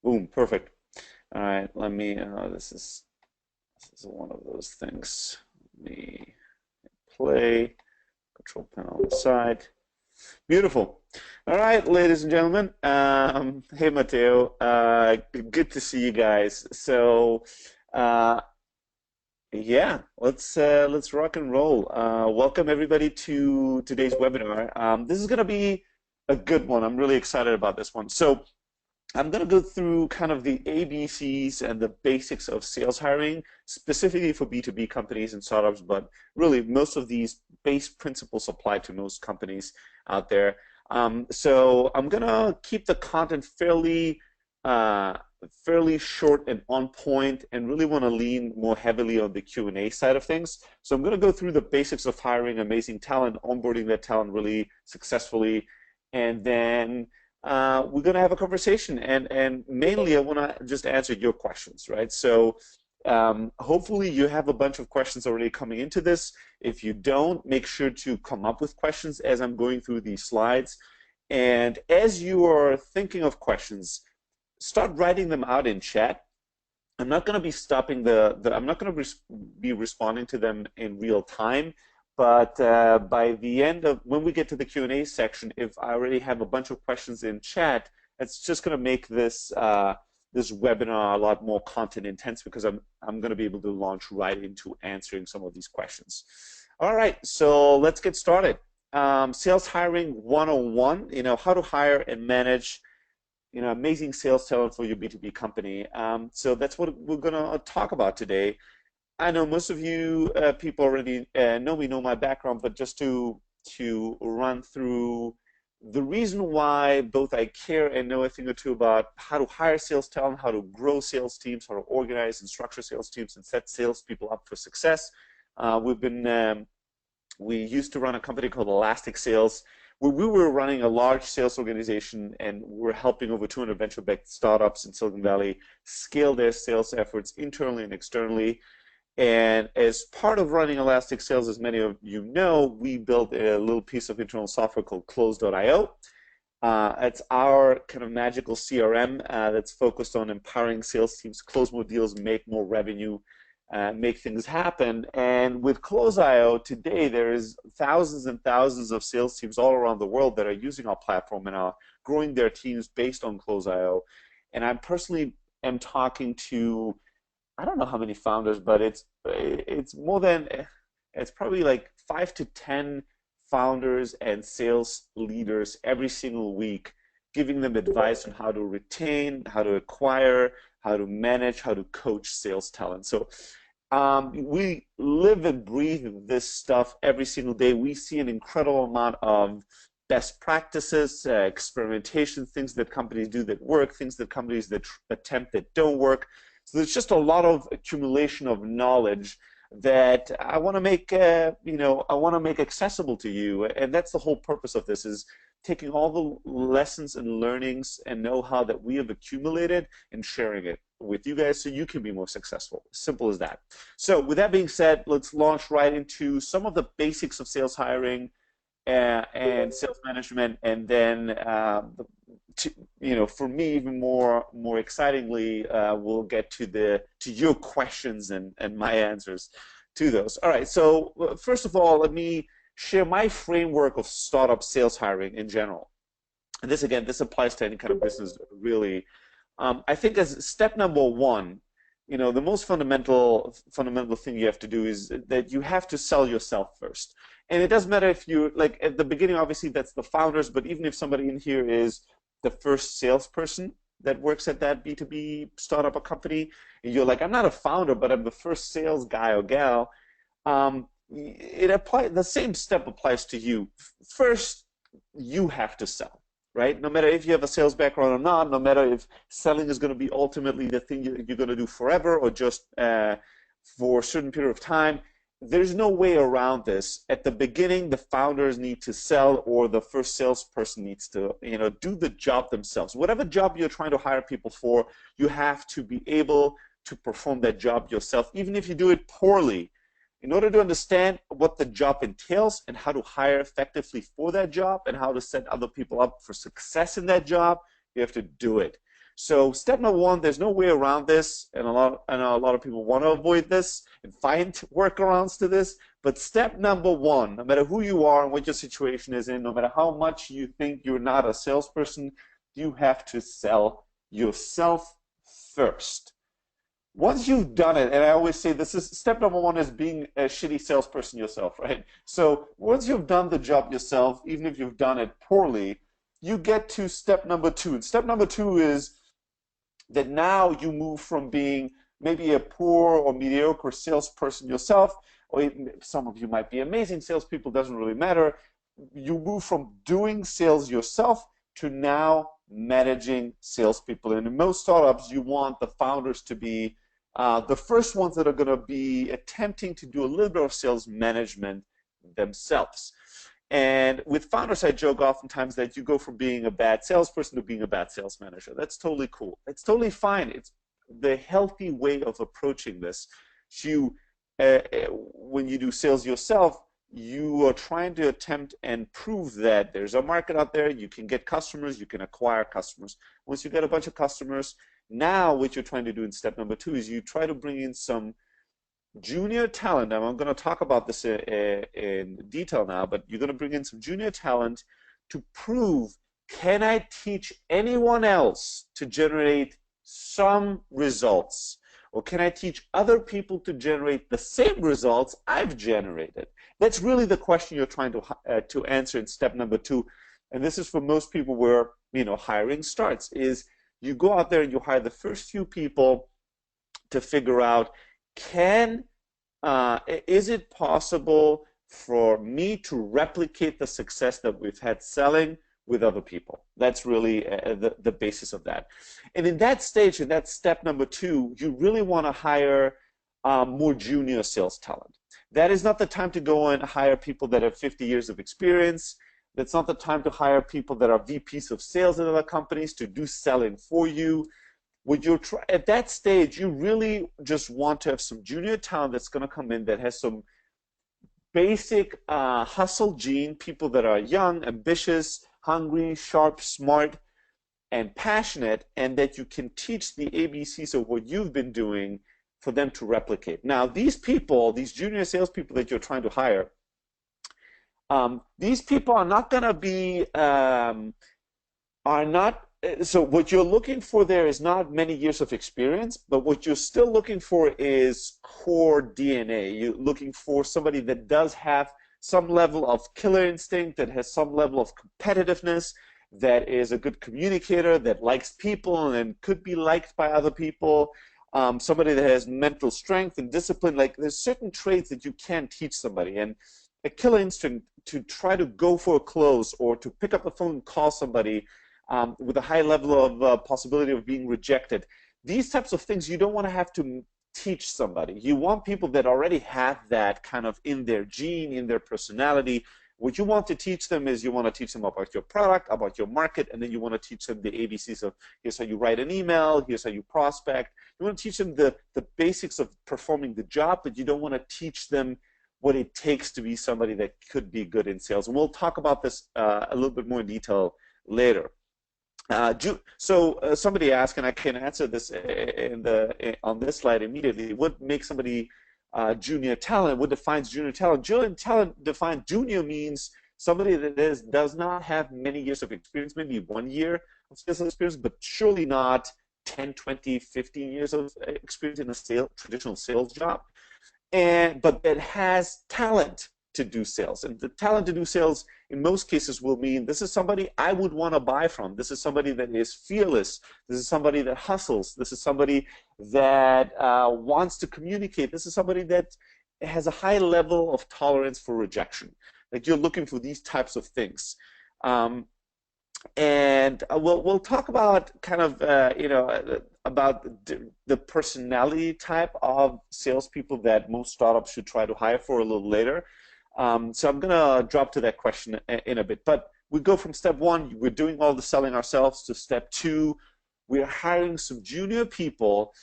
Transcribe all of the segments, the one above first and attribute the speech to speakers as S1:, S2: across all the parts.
S1: Boom, perfect. All right, let me, this is one of those things. Let me play, control panel on the side. Beautiful. All right, ladies and gentlemen. Hey, Matteo. Good to see you guys. Uh, yeah, let's rock and roll. Welcome everybody to today's webinar. This is going to be a good one. I'm really excited about this one. So I'm going to go through kind of the ABCs and the basics of sales hiring, specifically for B2B companies and startups, but really most of these base principles apply to most companies out there. So I'm going to keep the content uh, fairly short and on point, and really want to lean more heavily on the Q&A side of things. So I'm going to go through the basics of hiring amazing talent, onboarding that talent really successfully, and then we're going to have a conversation, and mainly I want to just answer your questions, right? So hopefully you have a bunch of questions already coming into this. If you don't, make sure to come up with questions as I'm going through these slides. And as you are thinking of questions, start writing them out in chat. I'm not going to be stopping I'm not going to be responding to them in real time, but by the end of when we get to the Q&A section, if I already have a bunch of questions in chat, it's just going to make this webinar a lot more content intense, because I'm going to be able to launch right into answering some of these questions. All right, so let's get started. Sales hiring 101. How to hire and manage amazing sales talent for your B2B company. So that's what we're going to talk about today. I know most of you people already know my background, but just to run through the reason why both I care and know a thing or two about how to hire sales talent, how to grow sales teams, how to organize and structure sales teams, and set salespeople up for success. We used to run a company called Elastic Sales, where we were running a large sales organization, and we're helping over 200 venture-backed startups in Silicon Valley scale their sales efforts internally and externally. And as part of running Elastic Sales, as many of you know, we built a little piece of internal software called Close.io. It's our kind of magical CRM that's focused on empowering sales teams to close more deals, make more revenue, make things happen. And with Close.io today, there is thousands and thousands of sales teams all around the world that are using our platform and are growing their teams based on Close.io. And I personally am talking to, I don't know how many founders, but it's more than, it's probably like 5 to 10 founders and sales leaders every single week, giving them advice on how to retain, how to acquire, how to manage, how to coach sales talent. So we live and breathe this stuff every single day. We see an incredible amount of best practices, experimentation, things that companies do that work, things that companies that attempt that don't work. So there's just a lot of accumulation of knowledge that I want to make, I want to make accessible to you, and that's the whole purpose of this: is taking all the lessons and learnings and know-how that we have accumulated and sharing it with you guys so you can be more successful. Simple as that. So with that being said, let's launch right into some of the basics of sales hiring and sales management, and then for me, even more excitingly, we'll get to your questions and my answers to those. All right. So first of all, let me share my framework of startup sales hiring in general. And this applies to any kind of business, really. I think as step number one, the most fundamental thing you have to do is that you have to sell yourself first. And it doesn't matter if you, like at the beginning, obviously that's the founders, but even if somebody in here is the first salesperson that works at that B2B startup or company, and you're like, I'm not a founder, but I'm the first sales guy or gal, the same step applies to you. First, you have to sell, right? No matter if you have a sales background or not, no matter if selling is going to be ultimately the thing you're going to do forever or just for a certain period of time, there's no way around this. At the beginning, the founders need to sell, or the first salesperson needs to, do the job themselves. Whatever job you're trying to hire people for, you have to be able to perform that job yourself, even if you do it poorly. In order to understand what the job entails and how to hire effectively for that job and how to set other people up for success in that job, you have to do it. So step number one, there's no way around this, and I know a lot of people want to avoid this and find workarounds to this. But step number one, no matter who you are and what your situation is in, no matter how much you think you're not a salesperson, you have to sell yourself first. Once you've done it, and I always say this is step number one is being a shitty salesperson yourself, right? So once you've done the job yourself, even if you've done it poorly, you get to step number two. And step number two is that now you move from being maybe a poor or mediocre salesperson yourself, or some of you might be amazing salespeople, doesn't really matter. You move from doing sales yourself to now managing salespeople. And in most startups, you want the founders to be the first ones that are going to be attempting to do a little bit of sales management themselves. And with founders, I joke oftentimes that you go from being a bad salesperson to being a bad sales manager. That's totally cool. It's totally fine. It's the healthy way of approaching this. When you do sales yourself, you are trying to attempt and prove that there's a market out there, you can get customers, you can acquire customers. Once you get a bunch of customers, now what you're trying to do in step number two is you try to bring in some junior talent. Now, I'm going to talk about this in detail now, but you're going to bring in some junior talent to prove, can I teach anyone else to generate some results? Or can I teach other people to generate the same results I've generated? That's really the question you're trying to answer in step number two. And this is for most people where hiring starts, is you go out there and you hire the first few people to figure out, is it possible for me to replicate the success that we've had selling with other people? That's really the basis of that. And in that stage, in that step number two, you really want to hire more junior sales talent. That is not the time to go and hire people that have 50 years of experience. That's not the time to hire people that are VPs of sales in other companies to do selling for you. At that stage, you really just want to have some junior talent that's going to come in that has some basic hustle gene, people that are young, ambitious, hungry, sharp, smart, and passionate, and that you can teach the ABCs of what you've been doing for them to replicate. Now, these people, these junior salespeople that you're trying to hire, these people are not going to be, so what you're looking for there is not many years of experience, but what you're still looking for is core DNA. You're looking for somebody that does have some level of killer instinct, that has some level of competitiveness, that is a good communicator, that likes people and could be liked by other people, somebody that has mental strength and discipline. Like, there's certain traits that you can teach somebody, and a killer instinct to try to go for a close or to pick up the phone and call somebody with a high level of possibility of being rejected. These types of things you don't want to have to teach somebody. You want people that already have that kind of in their gene, in their personality. What you want to teach them is you want to teach them about your product, about your market, and then you want to teach them the ABCs of here's how you write an email, here's how you prospect. You want to teach them the basics of performing the job, but you don't want to teach them what it takes to be somebody that could be good in sales. And we'll talk about this a little bit more in detail later. Somebody asked, and I can answer this on this slide immediately, what makes somebody junior talent? What defines junior talent? Junior talent defines junior means somebody that does not have many years of experience, maybe 1 year of sales experience, but surely not 10, 20, 15 years of experience in a traditional sales job, but that has talent to do sales. And the talent to do sales in most cases will mean this is somebody I would want to buy from. This is somebody that is fearless. This is somebody that hustles. This is somebody that wants to communicate. This is somebody that has a high level of tolerance for rejection. Like, you're looking for these types of things. And we'll talk about kind of about the personality type of salespeople that most startups should try to hire for a little later. So I'm going to drop to that question in a bit. But we go from step one, we're doing all the selling ourselves, to step two, we're hiring some junior people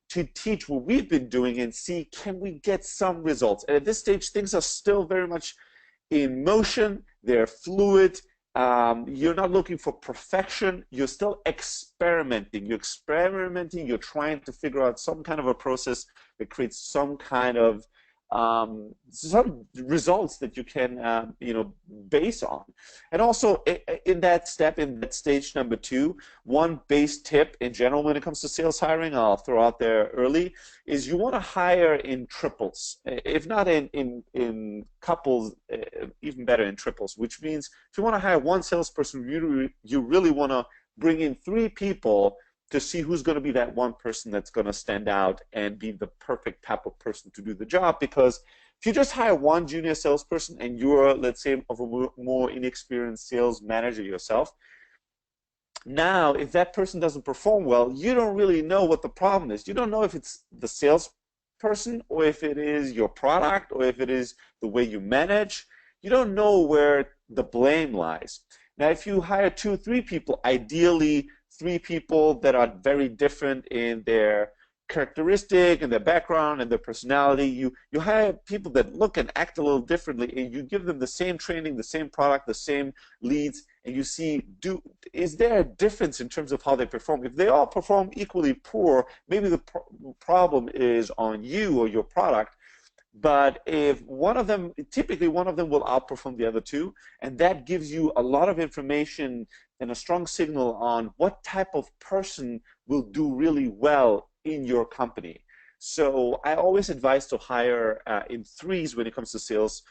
S1: to teach what we've been doing and see, can we get some results? And at this stage, things are still very much in motion. They're fluid. You're not looking for perfection. You're still experimenting. You're experimenting. You're trying to figure out some kind of a process that creates some kind of some results that you can base on. And also in that step, in that stage number 2, one base tip in general when it comes to sales hiring, I'll throw out there early, is you want to hire in triples, if not in couples, even better in triples, which means if you want to hire one salesperson, you really want to bring in 3 people to see who's going to be that one person that's going to stand out and be the perfect type of person to do the job. Because if you just hire one junior salesperson and you're, let's say, of a more inexperienced sales manager yourself, now if that person doesn't perform well, you don't really know what the problem is. You don't know if it's the salesperson or if it is your product or if it is the way you manage. You don't know where the blame lies. Now, if you hire 2 or 3 people, ideally 3 people that are very different in their characteristic and their background and their personality, you hire people that look and act a little differently, and you give them the same training, the same product, the same leads, and you see, is there a difference in terms of how they perform? If they all perform equally poor, maybe the problem is on you or your product. But if one of them, typically one of them will outperform the other 2, and that gives you a lot of information and a strong signal on what type of person will do really well in your company. So I always advise to hire in 3s when it comes to sales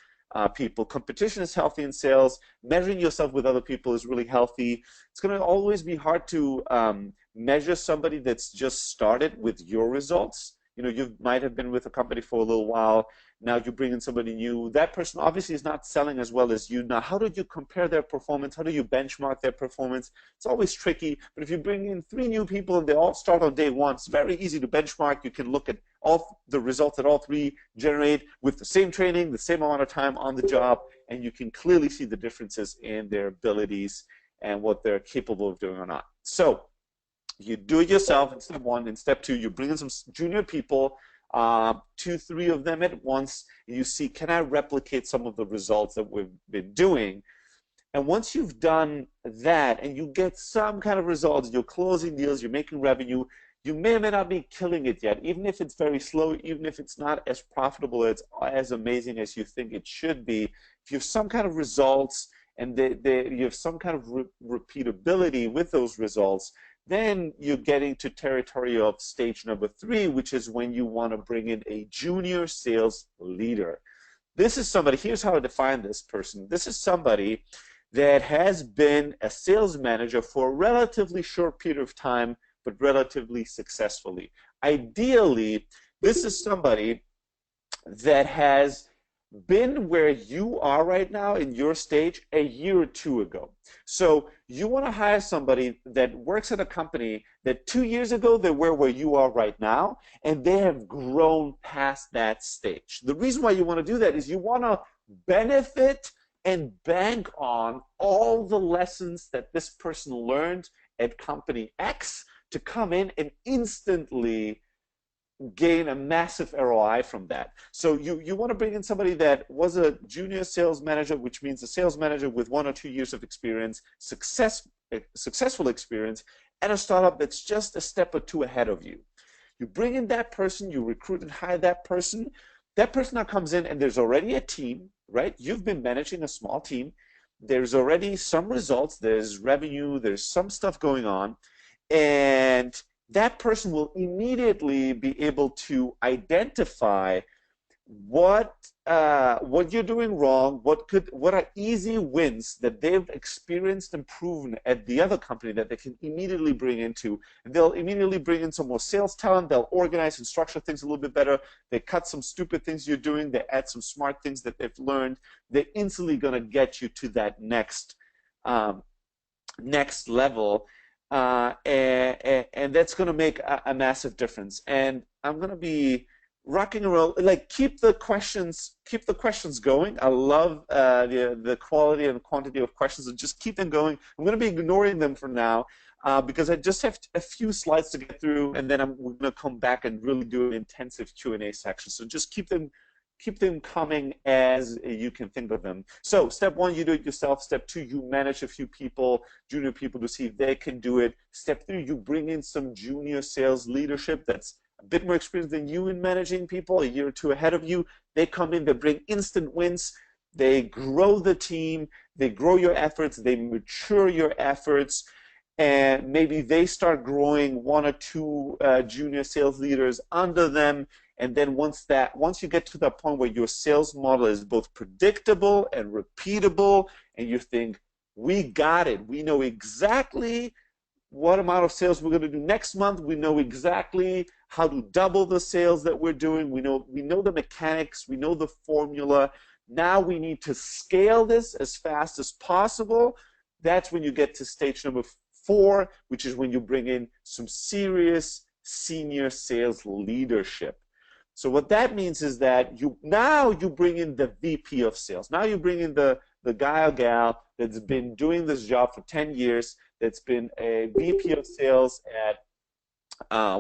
S1: people. Competition is healthy in sales. Measuring yourself with other people is really healthy. It's going to always be hard to measure somebody that's just started with your results. You might have been with a company for a little while. Now you bring in somebody new. That person obviously is not selling as well as you. Now, how do you compare their performance? How do you benchmark their performance? It's always tricky. But if you bring in 3 new people and they all start on day 1, it's very easy to benchmark. You can look at all the results that all 3 generate with the same training, the same amount of time on the job, and you can clearly see the differences in their abilities and what they're capable of doing or not. So you do it yourself in step 1. In step 2, you bring in some junior people, 2, 3 of them at once, and you see, can I replicate some of the results that we've been doing? And once you've done that and you get some kind of results, you're closing deals, you're making revenue, you may or may not be killing it yet, even if it's very slow, even if it's not as profitable, it's as amazing as you think it should be. If you have some kind of results and you have some kind of repeatability with those results, then you're getting to territory of stage number 3, which is when you want to bring in a junior sales leader. This is somebody, here's how I define this person. This is somebody that has been a sales manager for a relatively short period of time, but relatively successfully. Ideally, this is somebody that has been where you are right now in your stage a year or 2 ago. So you want to hire somebody that works at a company that 2 years ago they were where you are right now, and they have grown past that stage. The reason why you want to do that is you want to benefit and bank on all the lessons that this person learned at company X to come in and instantly gain a massive ROI from that. So you want to bring in somebody that was a junior sales manager, which means a sales manager with 1 or 2 years of experience, successful experience, and a startup that's just a step or 2 ahead of you. You bring in that person, you recruit and hire that person. That person now comes in and there's already a team, right? You've been managing a small team. There's already some results, there's revenue, there's some stuff going on, and that person will immediately be able to identify what you're doing wrong, what are easy wins that they've experienced and proven at the other company that they can immediately bring into. And they'll immediately bring in some more sales talent. They'll organize and structure things a little bit better. They cut some stupid things you're doing. They add some smart things that they've learned. They're instantly going to get you to that next level. And that's going to make a massive difference. And I'm going to be rocking around, like, keep the questions going. I love the quality and quantity of questions, and just keep them going. I'm going to be ignoring them for now because I just have a few slides to get through, and then we're going to come back and really do an intensive Q&A section. So just keep them keep them coming as you can think of them. So step one, you do it yourself. Step two, you manage a few people, junior people, to see if they can do it. Step three, you bring in some junior sales leadership that's a bit more experienced than you in managing people, a year or two ahead of you. They come in, they bring instant wins, they grow the team, they grow your efforts, they mature your efforts, and maybe they start growing one or two junior sales leaders under them. And then once you get to the point where your sales model is both predictable and repeatable, and you think, we got it, we know exactly what amount of sales we're going to do next month, we know exactly how to double the sales that we're doing, we know the mechanics, we know the formula. Now we need to scale this as fast as possible. That's when you get to stage number 4, which is when you bring in some serious senior sales leadership. So what that means is that you bring in the VP of sales. Now you bring in the guy or gal that's been doing this job for 10 years, that's been a VP of sales at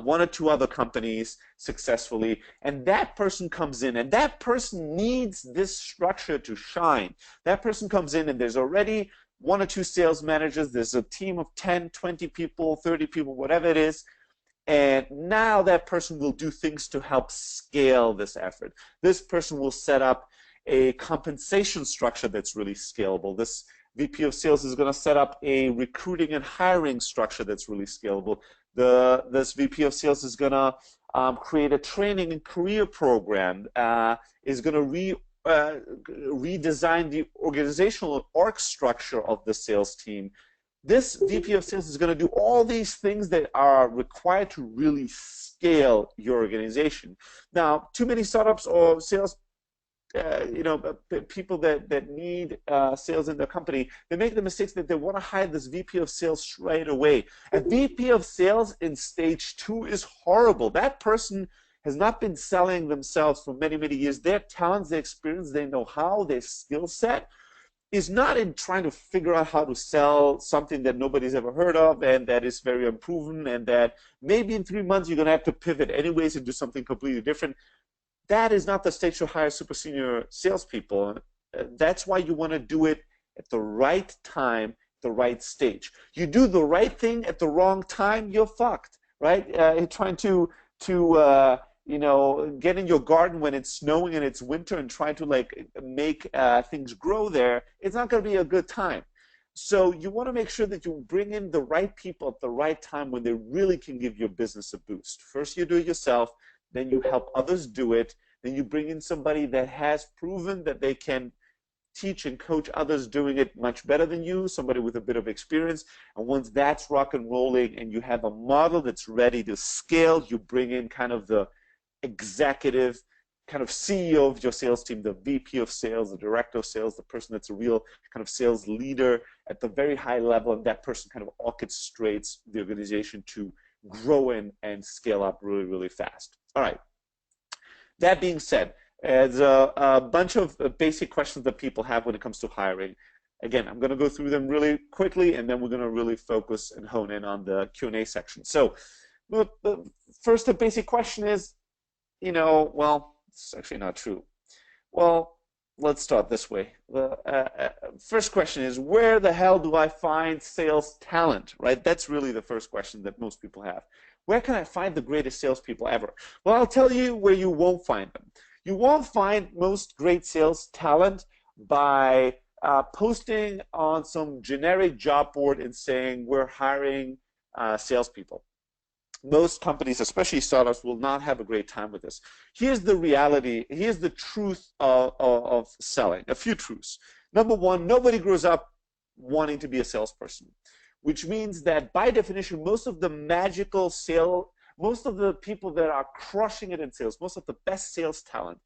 S1: one or two other companies successfully, and that person comes in, and that person needs this structure to shine. That person comes in, and there's already one or two sales managers, there's a team of 10, 20 people, 30 people, whatever it is, and now that person will do things to help scale this effort. This person will set up a compensation structure that's really scalable. This VP of sales is going to set up a recruiting and hiring structure that's really scalable. This VP of sales is going to create a training and career program, is going to redesign the organizational org structure of the sales team. This VP of sales is going to do all these things that are required to really scale your organization. Now, too many startups or sales people that need sales in their company, they make the mistakes that they want to hire this VP of sales straight away. A VP of sales in stage 2 is horrible. That person has not been selling themselves for many, many years. Their talents, their experience, their know-how, their skill set is not in trying to figure out how to sell something that nobody's ever heard of and that is very unproven, and that maybe in 3 months you're going to have to pivot anyways and do something completely different. That is not the stage to hire super senior salespeople. That's why you want to do it at the right time, the right stage. You do the right thing at the wrong time, you're fucked, right? Trying to get in your garden when it's snowing and it's winter and trying to make things grow there, it's not going to be a good time. So you want to make sure that you bring in the right people at the right time when they really can give your business a boost. First you do it yourself, then you help others do it, then you bring in somebody that has proven that they can teach and coach others doing it much better than you, somebody with a bit of experience. And once that's rock and rolling and you have a model that's ready to scale, you bring in kind of the executive, kind of CEO of your sales team, the VP of sales, the director of sales, the person that's a real kind of sales leader at the very high level, and that person kind of orchestrates the organization to grow and scale up really, really fast. All right. That being said, there's a bunch of basic questions that people have when it comes to hiring. Again, I'm going to go through them really quickly, and then we're going to really focus and hone in on the Q&A section. So, first, the basic question is, well, it's actually not true. Well, let's start this way. The first question is, where the hell do I find sales talent, right? That's really the first question that most people have. Where can I find the greatest salespeople ever? Well, I'll tell you where you won't find them. You won't find most great sales talent by posting on some generic job board and saying, we're hiring salespeople. Most companies, especially startups, will not have a great time with this. Here's the reality. Here's the truth of selling. A few truths. Number one, nobody grows up wanting to be a salesperson, which means that by definition, most of the most of the people that are crushing it in sales, most of the best sales talent,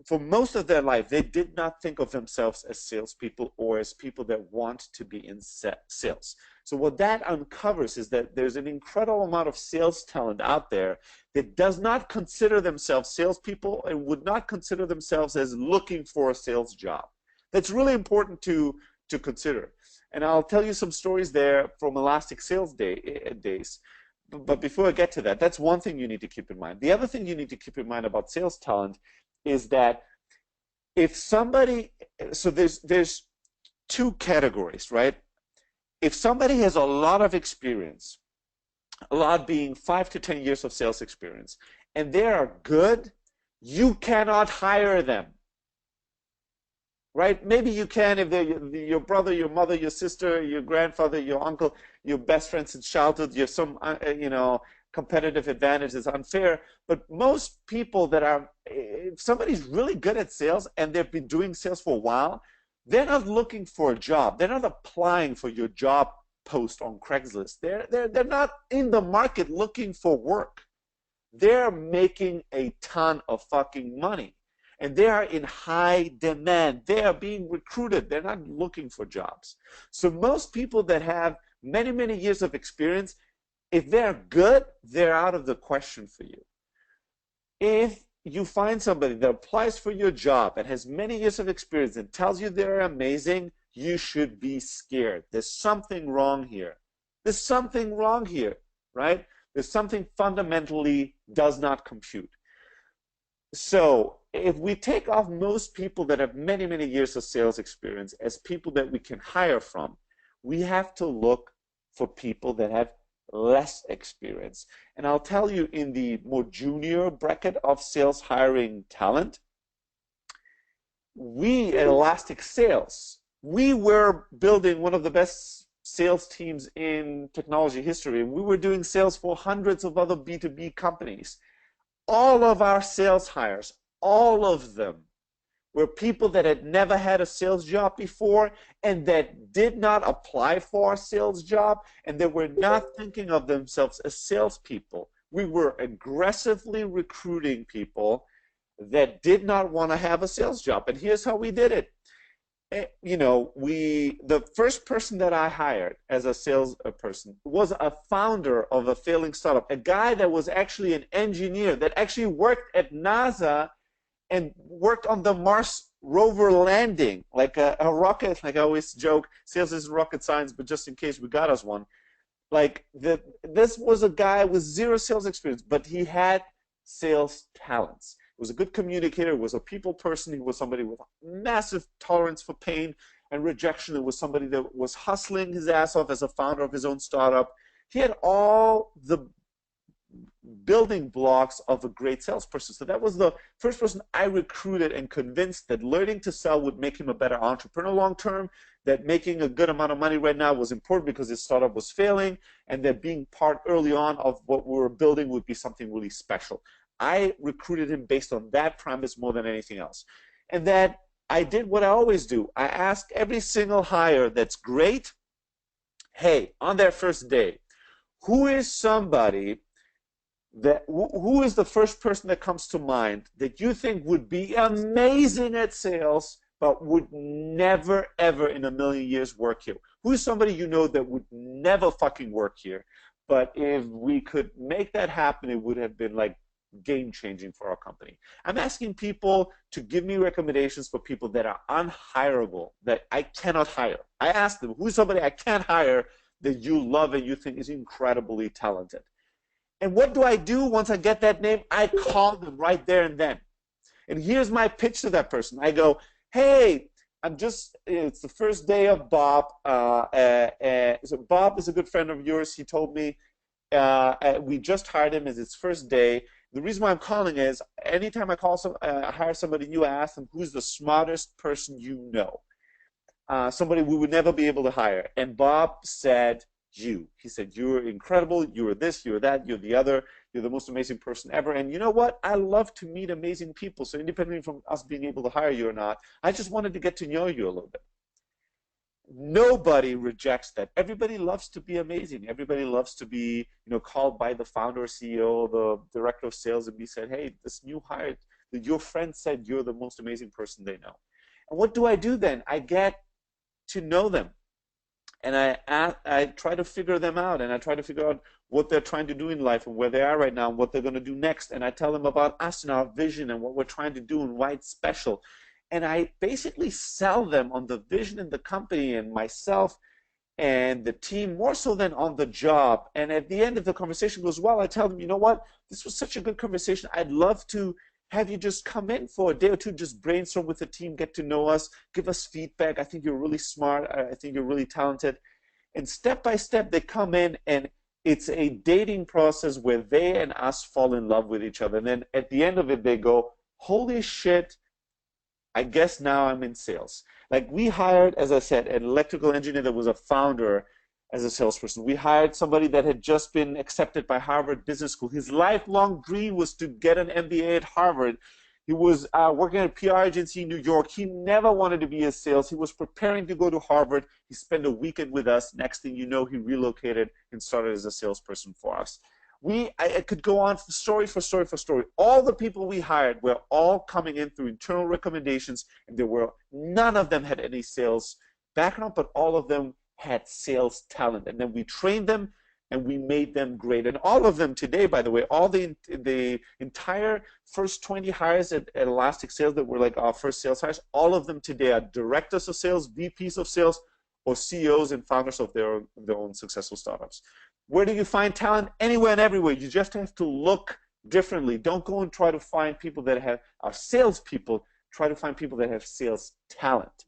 S1: for most of their life, they did not think of themselves as salespeople or as people that want to be in sales. So what that uncovers is that there's an incredible amount of sales talent out there that does not consider themselves salespeople and would not consider themselves as looking for a sales job. That's really important to consider. And I'll tell you some stories there from Elastic Sales days. But before I get to that, that's one thing you need to keep in mind. The other thing you need to keep in mind about sales talent is that if somebody, so there's two categories, right? If somebody has a lot of experience, a lot being 5 to 10 years of sales experience, and they are good, you cannot hire them, right? Maybe you can if they're your brother, your mother, your sister, your grandfather, your uncle, your best friend since childhood. You have some, competitive advantage is unfair. But most people that are, if somebody's really good at sales and they've been doing sales for a while, they're not looking for a job. They're not applying for your job post on Craigslist. They're not in the market looking for work. They're making a ton of fucking money. And they are in high demand. They are being recruited. They're not looking for jobs. So most people that have many, many years of experience, if they're good, they're out of the question for you. If you find somebody that applies for your job and has many years of experience and tells you they're amazing, you should be scared. There's something wrong here. There's something wrong here, right? There's something fundamentally does not compute. So if we take off most people that have many, many years of sales experience as people that we can hire from, we have to look for people that have less experience. And I'll tell you, in the more junior bracket of sales hiring talent, we at Elastic Sales, we were building one of the best sales teams in technology history. We were doing sales for hundreds of other B2B companies. All of our sales hires, all of them, were people that had never had a sales job before and that did not apply for a sales job, and they were not thinking of themselves as salespeople. We were aggressively recruiting people that did not want to have a sales job. And here's how we did it. The first person that I hired as a salesperson was a founder of a failing startup, a guy that was actually an engineer that actually worked at NASA and worked on the Mars rover landing, like a rocket. Like I always joke, sales isn't rocket science, but just in case we got us one. This was a guy with zero sales experience, but he had sales talents. He was a good communicator, was a people person, he was somebody with massive tolerance for pain and rejection. It was somebody that was hustling his ass off as a founder of his own startup. He had all the building blocks of a great salesperson. So that was the first person I recruited and convinced that learning to sell would make him a better entrepreneur long term, that making a good amount of money right now was important because his startup was failing, and that being part early on of what we were building would be something really special. I recruited him based on that premise more than anything else. And that I did what I always do. I asked every single hire that's great, hey, on their first day, who is somebody who is the first person that comes to mind that you think would be amazing at sales but would never, ever in a million years work here? Who is somebody you know that would never fucking work here, but if we could make that happen, it would have been like game-changing for our company? I'm asking people to give me recommendations for people that are unhireable, that I cannot hire. I ask them, who's somebody I can't hire that you love and you think is incredibly talented? And what do I do once I get that name? I call them right there and then. And here's my pitch to that person. I go, hey, it's the first day of Bob. So Bob is a good friend of yours. He told me we just hired him as his first day. The reason why I'm calling is anytime I hire somebody new, I ask them, who's the smartest person you know? Somebody we would never be able to hire. And Bob said, you. He said, you're incredible, you're this, you're that, you're the other, you're the most amazing person ever. And you know what? I love to meet amazing people. So independently from us being able to hire you or not, I just wanted to get to know you a little bit. Nobody rejects that. Everybody loves to be amazing. Everybody loves to be, called by the founder, CEO, the director of sales and be said, hey, this new hire, your friend said you're the most amazing person they know. And what do I do then? I get to know them. And I try to figure them out, and I try to figure out what they're trying to do in life and where they are right now and what they're going to do next. And I tell them about us and our vision and what we're trying to do and why it's special. And I basically sell them on the vision in the company and myself and the team more so than on the job. And at the end, if the conversation goes well, I tell them, you know what? This was such a good conversation. I'd love to have you just come in for a day or two, just brainstorm with the team, get to know us, give us feedback. I think you're really smart. I think you're really talented. And step by step, they come in, and it's a dating process where they and us fall in love with each other. And then at the end of it, they go, holy shit, I guess now I'm in sales. Like, we hired, as I said, an electrical engineer that was a founder as a salesperson. We hired somebody that had just been accepted by Harvard Business School. His lifelong dream was to get an MBA at Harvard. He was working at a PR agency in New York. He never wanted to be in sales. He was preparing to go to Harvard. He spent a weekend with us. Next thing you know, he relocated and started as a salesperson for us. I could go on story for story for story. All the people we hired were all coming in through internal recommendations, and none of them had any sales background, but all of them had sales talent. And then we trained them, and we made them great. And all of them today, by the way, all the entire first 20 hires at Elastic Sales that were like our first sales hires, all of them today are directors of sales, VPs of sales, or CEOs and founders of their own successful startups. Where do you find talent? Anywhere and everywhere. You just have to look differently. Don't go and try to find people that are salespeople. Try to find people that have sales talent.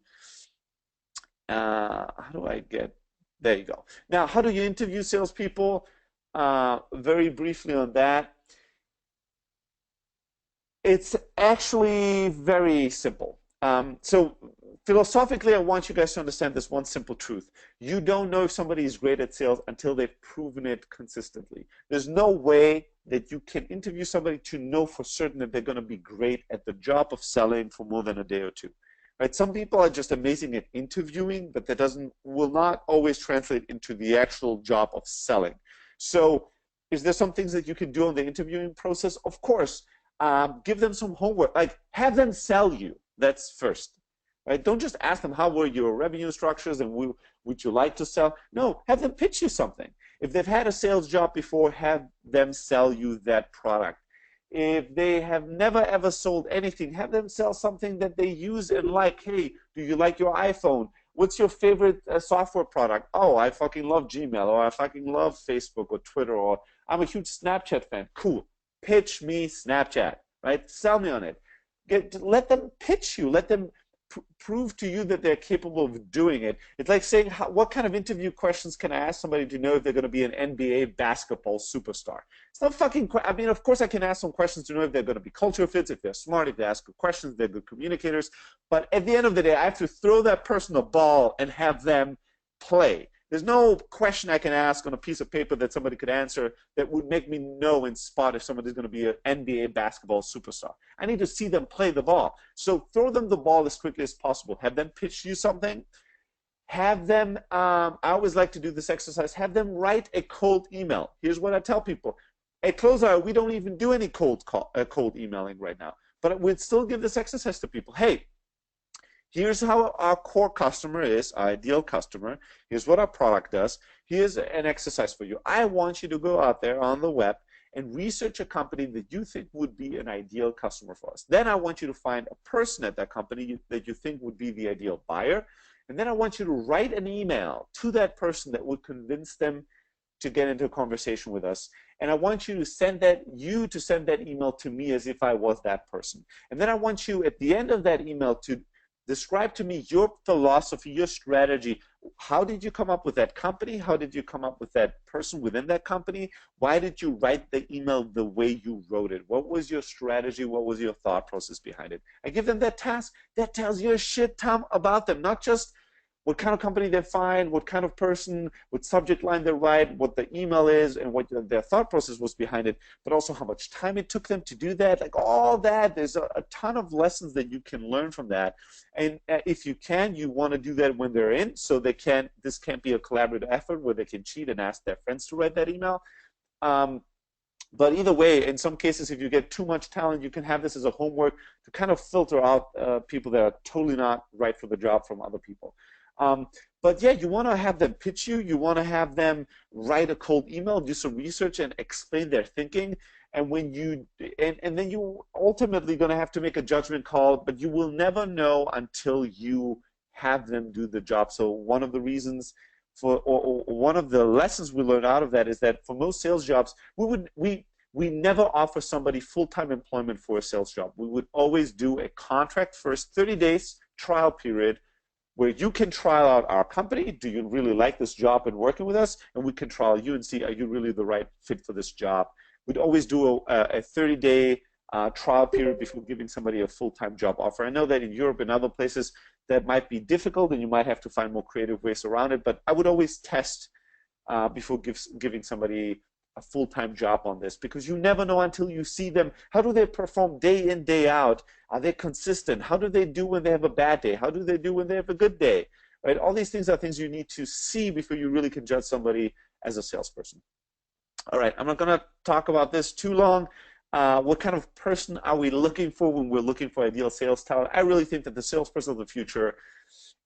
S1: How do I get? There you go. Now, how do you interview salespeople? Very briefly on that. It's actually very simple. So philosophically, I want you guys to understand this one simple truth. You don't know if somebody is great at sales until they've proven it consistently. There's no way that you can interview somebody to know for certain that they're going to be great at the job of selling for more than a day or two. Right? Some people are just amazing at interviewing, but that will not always translate into the actual job of selling. So is there some things that you can do on the interviewing process? Of course. Give them some homework. Like, have them sell you. That's first. Right? Don't just ask them how were your revenue structures and would you like to sell. No, have them pitch you something. If they've had a sales job before, have them sell you that product. If they have never ever sold anything, have them sell something that they use and like. Hey, do you like your iPhone? What's your favorite software product? Oh, I fucking love Gmail, or I fucking love Facebook or Twitter, or I'm a huge Snapchat fan. Cool. Pitch me Snapchat, right? Sell me on it. Let them pitch you. Let them prove to you that they're capable of doing it. It's like saying, what kind of interview questions can I ask somebody to know if they're going to be an NBA basketball superstar? It's not fucking, I mean, of course I can ask some questions to know if they're going to be culture fits, if they're smart, if they ask good questions, they're good communicators. But at the end of the day, I have to throw that person a ball and have them play. There's no question I can ask on a piece of paper that somebody could answer that would make me know and spot if somebody's going to be an NBA basketball superstar. I need to see them play the ball. So throw them the ball as quickly as possible. Have them pitch you something. Have them, I always like to do this exercise, have them write a cold email. Here's what I tell people. At Closeout, we don't even do any cold emailing right now. But we'd still give this exercise to people. Hey, here's how our core customer is, our ideal customer. Here's what our product does. Here's an exercise for you. I want you to go out there on the web and research a company that you think would be an ideal customer for us. Then I want you to find a person at that company that you think would be the ideal buyer. And then I want you to write an email to that person that would convince them to get into a conversation with us. And I want you to send that email to me as if I was that person. And then I want you at the end of that email to describe to me your philosophy, your strategy. How did you come up with that company? How did you come up with that person within that company? Why did you write the email the way you wrote it? What was your strategy? What was your thought process behind it? I give them that task. That tells you a shit ton about them, not just what kind of company they find, what kind of person, what subject line they write, what the email is, and what their thought process was behind it, but also how much time it took them to do that. Like all that, there's a ton of lessons that you can learn from that. And if you can, you want to do that when they're in, so this can't be a collaborative effort where they can cheat and ask their friends to write that email. But either way, in some cases, if you get too much talent, you can have this as a homework to kind of filter out people that are totally not right for the job from other people. But yeah, you want to have them pitch you. You want to have them write a cold email, do some research, and explain their thinking. And when and then you ultimately going to have to make a judgment call, but you will never know until you have them do the job. So one of the reasons or one of the lessons we learned out of that is that for most sales jobs, we we never offer somebody full-time employment for a sales job. We would always do a contract first, 30 days trial period, where you can trial out our company. Do you really like this job and working with us? And we can trial you and see, are you really the right fit for this job? We'd always do a 30-day trial period before giving somebody a full-time job offer. I know that in Europe and other places that might be difficult and you might have to find more creative ways around it, but I would always test before giving somebody a full-time job on this, because you never know until you see them. How do they perform day in, day out? Are they consistent? How do they do when they have a bad day? How do they do when they have a good day? Right? All these things are things you need to see before you really can judge somebody as a salesperson. All right, I'm not going to talk about this too long. What kind of person are we looking for when we're looking for ideal sales talent? I really think that the salesperson of the future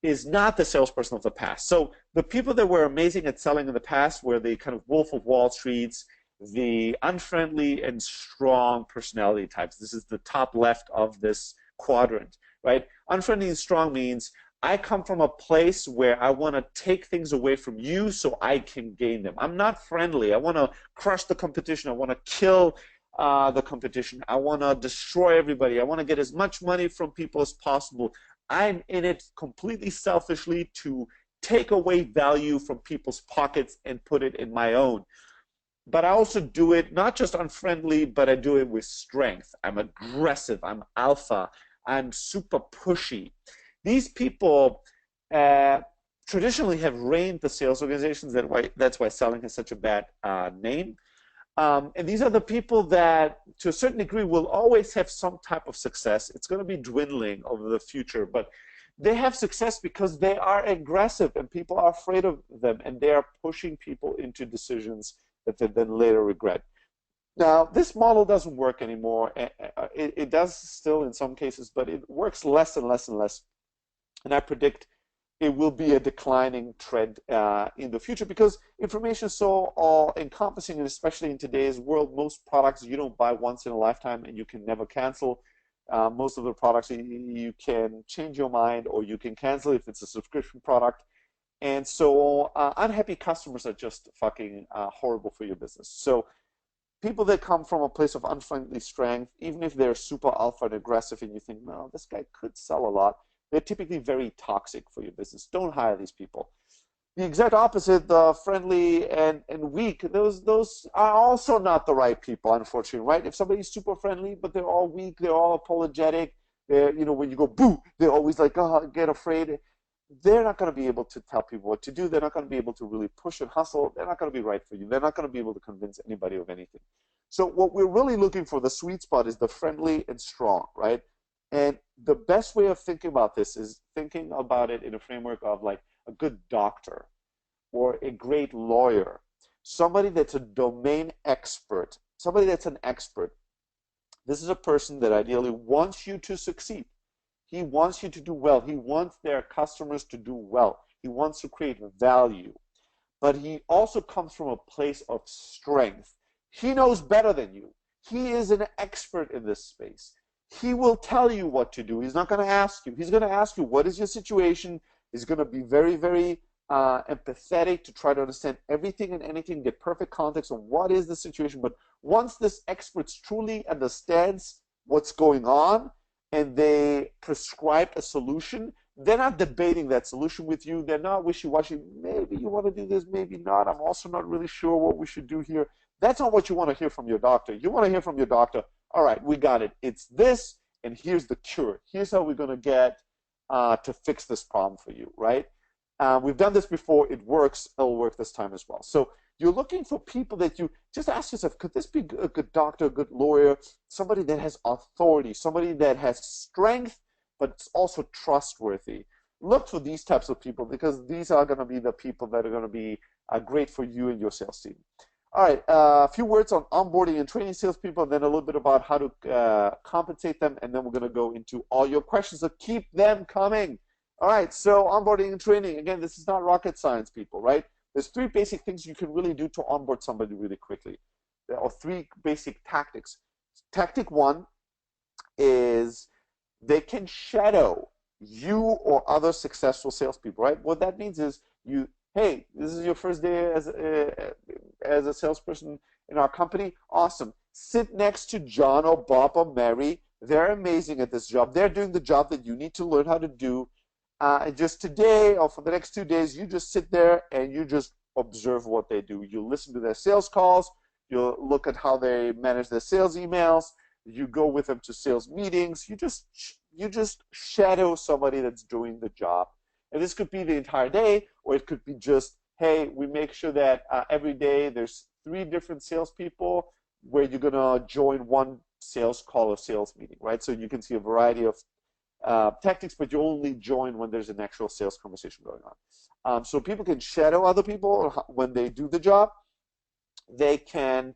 S1: is not the salesperson of the past. So the people that were amazing at selling in the past were the kind of Wolf of Wall Streets, the unfriendly and strong personality types. This is the top left of this quadrant, right? Unfriendly and strong means I come from a place where I want to take things away from you so I can gain them. I'm not friendly. I want to crush the competition. I want to kill the competition. I want to destroy everybody. I want to get as much money from people as possible. I'm in it completely selfishly to take away value from people's pockets and put it in my own. But I also do it not just unfriendly, but I do it with strength. I'm aggressive. I'm alpha. I'm super pushy. These people traditionally have reigned the sales organizations. That's why selling has such a bad name. And these are the people that, to a certain degree, will always have some type of success. It's going to be dwindling over the future, but they have success because they are aggressive and people are afraid of them, and they are pushing people into decisions that they then later regret. Now, this model doesn't work anymore. It does still in some cases, but it works less and less and less. And I predict it will be a declining trend in the future, because information is so all-encompassing, and especially in today's world, most products you don't buy once in a lifetime and you can never cancel. Most of the products you can change your mind or you can cancel if it's a subscription product. And so unhappy customers are just fucking horrible for your business. So people that come from a place of unfriendly strength, even if they're super alpha and aggressive and you think, no, this guy could sell a lot, they're typically very toxic for your business. Don't hire these people. The exact opposite, the friendly and weak, those are also not the right people, unfortunately, right? If somebody's super friendly, but they're all weak, they're all apologetic, they're, you know, when you go boo, they're always like, oh, get afraid. They're not going to be able to tell people what to do. They're not going to be able to really push and hustle. They're not going to be right for you. They're not going to be able to convince anybody of anything. So what we're really looking for, the sweet spot, is the friendly and strong, right? And the best way of thinking about this is thinking about it in a framework of like a good doctor or a great lawyer, somebody that's a domain expert, somebody that's an expert. This is a person that ideally wants you to succeed. He wants you to do well. He wants their customers to do well. He wants to create value. But he also comes from a place of strength. He knows better than you. He is an expert in this space. He will tell you what to do. He's not going to ask you. He's going to ask you, what is your situation? He's going to be very, very empathetic to try to understand everything and anything, get perfect context of what is the situation. But once this expert truly understands what's going on and they prescribe a solution, they're not debating that solution with you. They're not wishy-washy. Maybe you want to do this, maybe not. I'm also not really sure what we should do here. That's not what you want to hear from your doctor. You want to hear from your doctor, all right, we got it. It's this, and here's the cure. Here's how we're going to get to fix this problem for you, right? We've done this before. It works. It'll work this time as well. So you're looking for people that you just ask yourself, could this be a good doctor, a good lawyer, somebody that has authority, somebody that has strength, but it's also trustworthy. Look for these types of people, because these are going to be the people that are going to be great for you and your sales team. All right, a few words on onboarding and training salespeople, and then a little bit about how to compensate them, and then we're going to go into all your questions, so keep them coming. All right, so onboarding and training. Again, this is not rocket science, people, right? There's three basic things you can really do to onboard somebody really quickly. There are three basic tactics. Tactic one is they can shadow you or other successful salespeople, right? What that means is hey, this is your first day as a salesperson in our company. Awesome. Sit next to John or Bob or Mary. They're amazing at this job. They're doing the job that you need to learn how to do. And just today or for the next 2 days, you just sit there and you just observe what they do. You listen to their sales calls. You look at how they manage their sales emails. You go with them to sales meetings. You just shadow somebody that's doing the job. And this could be the entire day, or it could be just, hey, we make sure that every day there's 3 different salespeople where you're gonna join one sales call or sales meeting, right? So you can see a variety of tactics, but you only join when there's an actual sales conversation going on. So people can shadow other people when they do the job. They can,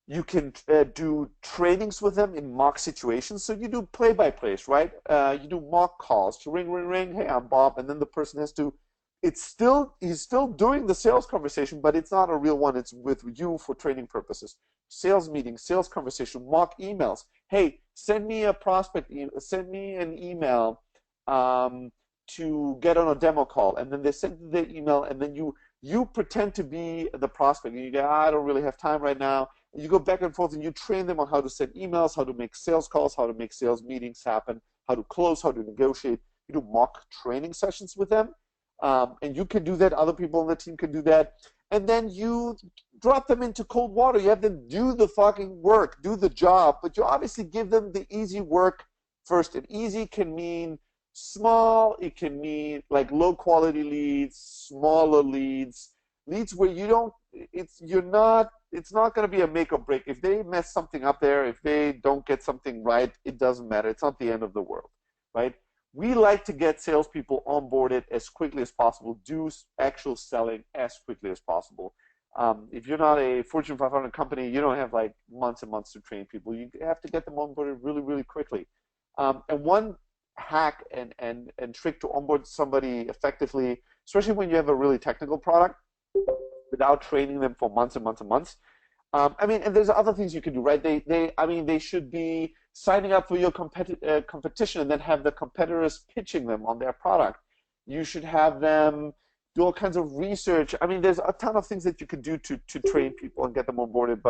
S1: you can do trainings with them in mock situations. So you do play-by-plays, right? You do mock calls to ring, ring, ring. Hey, I'm Bob, and then the person has to. He's still doing the sales conversation, but it's not a real one. It's with you for training purposes. Sales meeting, sales conversation, mock emails. Hey, send me a prospect, send me an email to get on a demo call, and then they send the email, and then you pretend to be the prospect, and you go, I don't really have time right now. And you go back and forth, and you train them on how to send emails, how to make sales calls, how to make sales meetings happen, how to close, how to negotiate. You do mock training sessions with them. And you can do that. Other people on the team can do that. And then you drop them into cold water. You have them do the fucking work, do the job, but you obviously give them the easy work first. And easy can mean small. It can mean like low quality leads, smaller leads where you don't, it's not going to be a make or break. If they mess something up there, if they don't get something right, it doesn't matter. It's not the end of the world, right? We like to get salespeople onboarded as quickly as possible, do actual selling as quickly as possible. If you're not a Fortune 500 company, you don't have like months and months to train people. You have to get them onboarded really, really quickly. And one hack and trick to onboard somebody effectively, especially when you have a really technical product, without training them for months and months and months. And there's other things you can do, right? They should be signing up for your competition and then have the competitors pitching them on their product. You should have them do all kinds of research. There's a ton of things that you could do to train people and get them onboarded,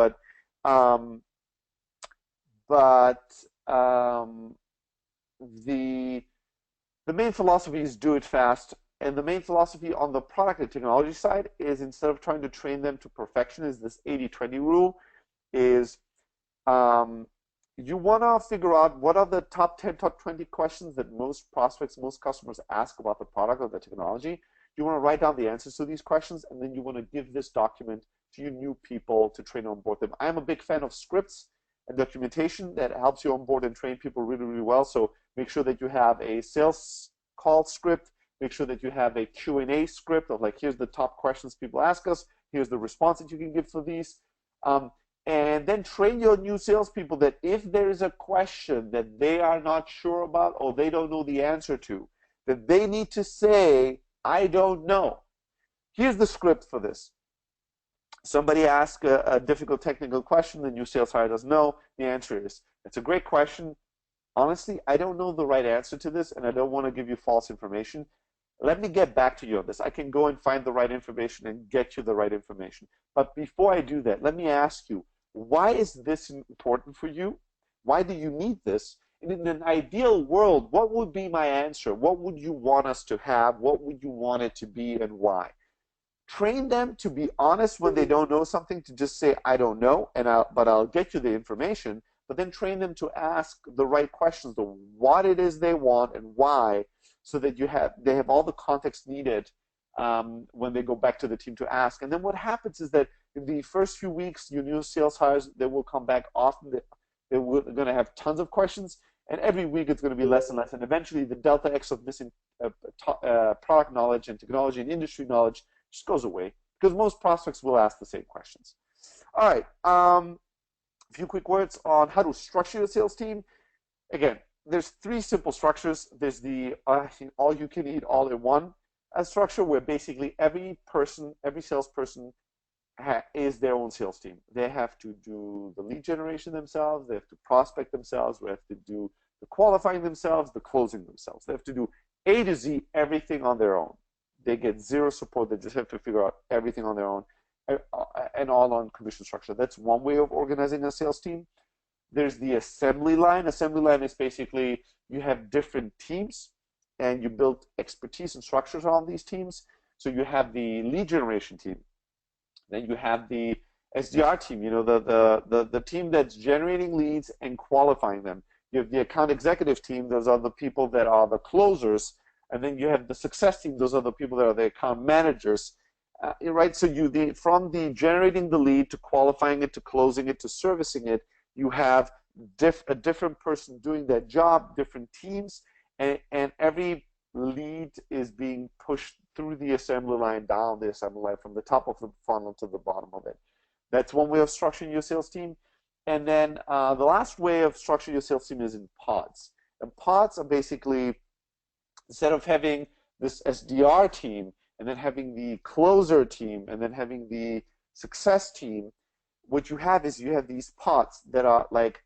S1: the main philosophy is do it fast. And the main philosophy on the product and technology side is, instead of trying to train them to perfection, is this 80-20 rule. Is you want to figure out what are the top 10, top 20 questions that most prospects, most customers ask about the product or the technology. You want to write down the answers to these questions, and then you want to give this document to your new people to train on board them. I'm a big fan of scripts and documentation that helps you onboard and train people really, really well. So make sure that you have a sales call script. Make sure that you have a Q&A script of like, here's the top questions people ask us. Here's the response that you can give for these. And then train your new salespeople that if there is a question that they are not sure about or they don't know the answer to, that they need to say, I don't know. Here's the script for this. Somebody asks a difficult technical question, the new sales hire doesn't know. The answer is, it's a great question. Honestly, I don't know the right answer to this, and I don't want to give you false information. Let me get back to you on this. I can go and find the right information and get you the right information. But before I do that, let me ask you, why is this important for you? Why do you need this? And in an ideal world, what would be my answer? What would you want us to have? What would you want it to be, and why? Train them to be honest when they don't know something, to just say, I don't know, but I'll get you the information. But then train them to ask the right questions, of what it is they want and why, so that they have all the context needed when they go back to the team to ask. And then what happens is that in the first few weeks, your new sales hires, they will come back often. They're going to have tons of questions, and every week it's going to be less and less. And eventually the delta X of missing product knowledge and technology and industry knowledge just goes away, because most prospects will ask the same questions. All right. A few quick words on how to structure your sales team. Again, there's 3 simple structures. There's the all you can eat all in one structure, where basically every salesperson is their own sales team. They have to do the lead generation themselves. They have to prospect themselves. They have to do the qualifying themselves, the closing themselves. They have to do A to Z everything on their own. They get zero support. They just have to figure out everything on their own, and all on commission structure. That's one way of organizing a sales team. There's the assembly line. Assembly line is basically you have different teams and you build expertise and structures on these teams. So you have the lead generation team. Then you have the SDR team, the team that's generating leads and qualifying them. You have the account executive team. Those are the people that are the closers. And then you have the success team. Those are the people that are the account managers. Right? So from the generating the lead to qualifying it to closing it to servicing it, you have a different person doing that job, different teams, and every lead is being pushed through the assembly line, down the assembly line, from the top of the funnel to the bottom of it. That's one way of structuring your sales team. And then the last way of structuring your sales team is in pods. And pods are basically, instead of having this SDR team and then having the closer team and then having the success team, what you have is you have these pods that are like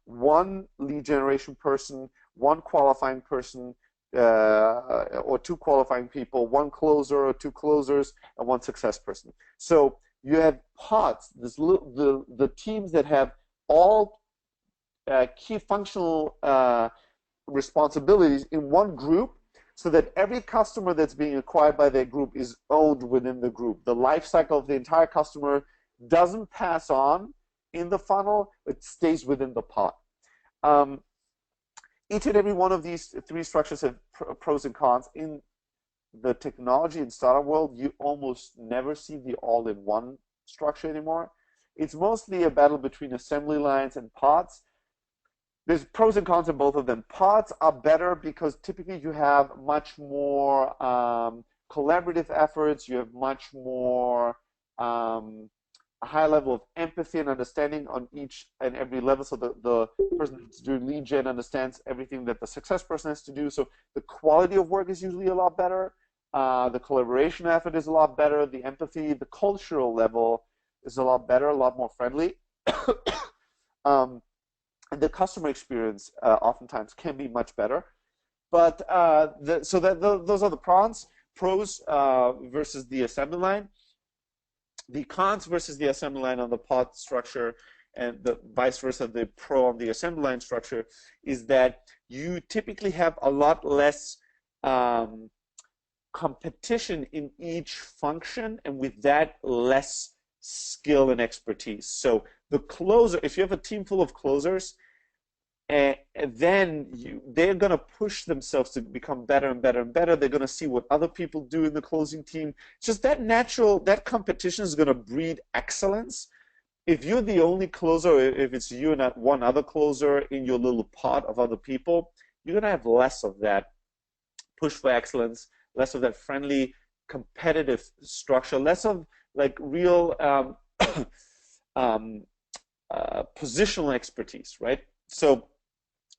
S1: one lead generation person, one qualifying person, or two qualifying people, one closer or two closers, and one success person. So you have pods, the teams that have all key functional responsibilities in one group, so that every customer that's being acquired by their group is owned within the group. The life cycle of the entire customer doesn't pass on in the funnel, it stays within the pod. Each and every one of these three structures have pros and cons. In the technology and startup world, you almost never see the all-in-one structure anymore. It's mostly a battle between assembly lines and pods. There's pros and cons in both of them. Pods are better because typically you have much more collaborative efforts. You have much more a high level of empathy and understanding on each and every level. So the person that's doing lead gen understands everything that the success person has to do. So the quality of work is usually a lot better. The collaboration effort is a lot better. The empathy, the cultural level is a lot better, a lot more friendly. And the customer experience oftentimes can be much better. But those are the pros versus the assembly line. The cons versus the assembly line on the pod structure and the vice versa, the pro on the assembly line structure, is that you typically have a lot less competition in each function, and with that, less skill and expertise. So the closer, if you have a team full of closers, and then they're going to push themselves to become better and better and better. They're going to see what other people do in the closing team. It's just that competition is going to breed excellence. If you're the only closer, if it's you and one other closer in your little pod of other people, you're going to have less of that push for excellence, less of that friendly, competitive structure, less of like real positional expertise, right? So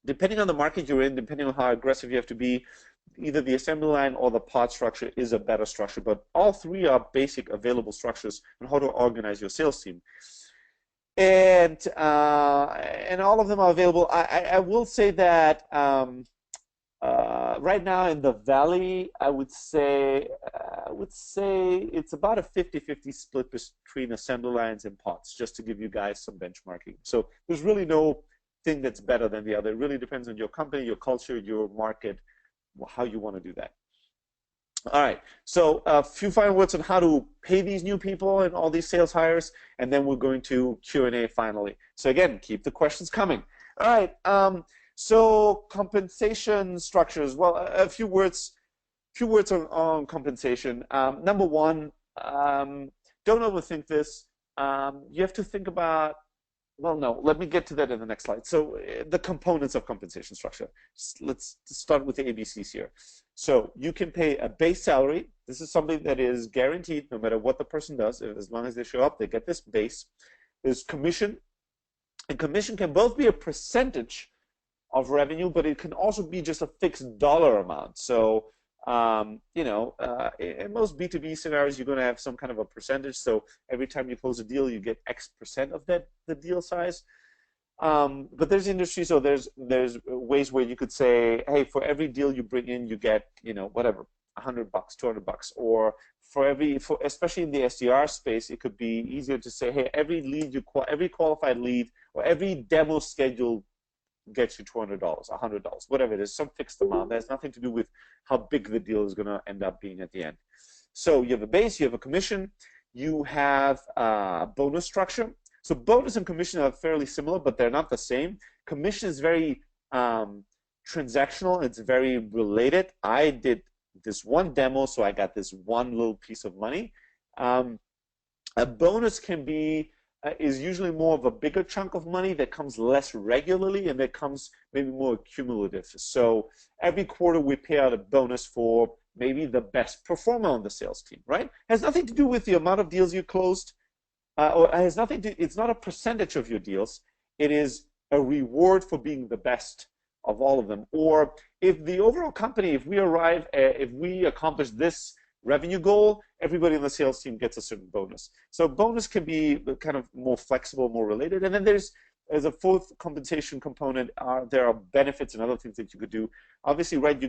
S1: depending on the market you're in, depending on how aggressive you have to be, either the assembly line or the pod structure is a better structure. But all three are basic available structures on how to organize your sales team. And all of them are available. I will say that right now in the Valley, I would say it's about a 50-50 split between assembly lines and pods, just to give you guys some benchmarking. So there's really no thing that's better than the other. It really depends on your company, your culture, your market, how you want to do that. All right, so a few final words on how to pay these new people and all these sales hires, and then we're going to Q&A finally. So again, keep the questions coming. All right, so compensation structures. Well, a few words on compensation. Number one, don't overthink this. You have to think about, well, no, let me get to that in the next slide. So the components of compensation structure. Let's start with the ABCs here. So you can pay a base salary. This is something that is guaranteed no matter what the person does. As long as they show up, they get this base. There's commission. And commission can both be a percentage of revenue, but it can also be just a fixed dollar amount. So in most B2B scenarios, you're going to have some kind of a percentage. So every time you close a deal, you get X% of the deal size. But there's industries, so there's ways where you could say, hey, for every deal you bring in, you get, whatever, $100, $200, or especially in the SDR space, it could be easier to say, hey, every qualified lead or every demo schedule gets you $200, $100, whatever it is, some fixed amount. That has nothing to do with how big the deal is going to end up being at the end. So you have a base, you have a commission, you have a bonus structure. So bonus and commission are fairly similar, but they're not the same. Commission is very transactional. It's very related. I did this one demo, so I got this one little piece of money. A bonus can be is usually more of a bigger chunk of money that comes less regularly and that comes maybe more cumulative. So every quarter we pay out a bonus for maybe the best performer on the sales team, right? It has nothing to do with the amount of deals you closed, or it has nothing to, it's not a percentage of your deals. It is a reward for being the best of all of them. Or if the overall company, if we accomplish this revenue goal, everybody on the sales team gets a certain bonus. So bonus can be kind of more flexible, more related. And then there's a fourth compensation component. There are benefits and other things that you could do. Obviously, right? You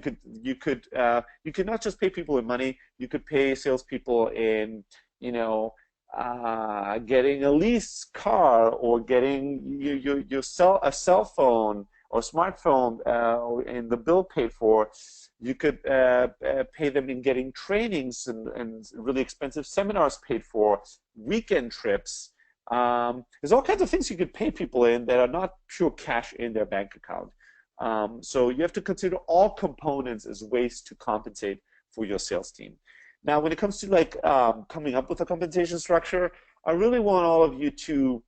S1: could not just pay people in money. You could pay salespeople in, getting a lease car, or getting a cell phone or smartphone, or in the bill paid for. You could pay them in getting trainings and really expensive seminars paid for, weekend trips. There's all kinds of things you could pay people in that are not pure cash in their bank account. So you have to consider all components as ways to compensate for your sales team. Now, when it comes to coming up with a compensation structure, I really want all of you to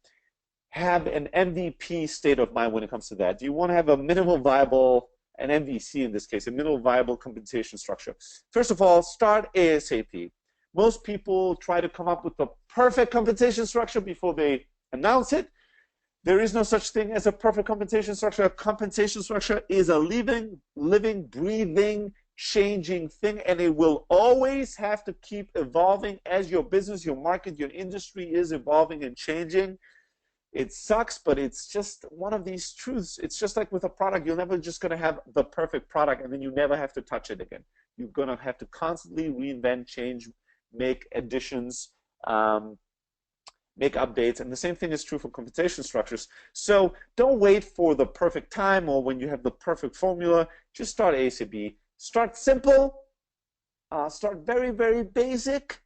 S1: have an MVP state of mind when it comes to that. You want to have a minimal viable, an MVC in this case, a minimal viable compensation structure. First of all, start ASAP. Most people try to come up with the perfect compensation structure before they announce it. There is no such thing as a perfect compensation structure. A compensation structure is a living, breathing, changing thing, and it will always have to keep evolving as your business, your market, your industry is evolving and changing. It sucks, but it's just one of these truths. It's just like with a product. You're never just going to have the perfect product and then you never have to touch it again. You're going to have to constantly reinvent, change, make additions, make updates, and the same thing is true for compensation structures. So don't wait for the perfect time or when you have the perfect formula. Just start ASAP. Start simple, start very, very basic,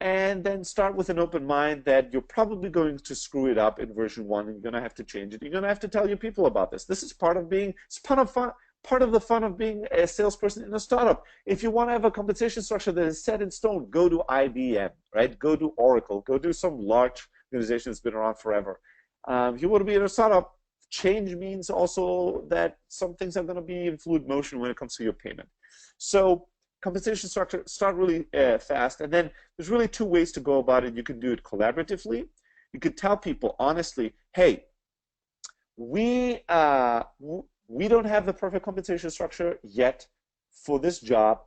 S1: and then start with an open mind that you're probably going to screw it up in version 1 and you're going to have to change it. You're going to have to tell your people about this. This is part of being, it's part of the fun of being a salesperson in a startup. If you want to have a compensation structure that is set in stone, go to IBM, right? Go to Oracle. Go to some large organization that's been around forever. If you want to be in a startup, change means also that some things are going to be in fluid motion when it comes to your payment. So compensation structure, start really fast. And then there's really 2 ways to go about it. You can do it collaboratively. You could tell people honestly, hey, we don't have the perfect compensation structure yet for this job.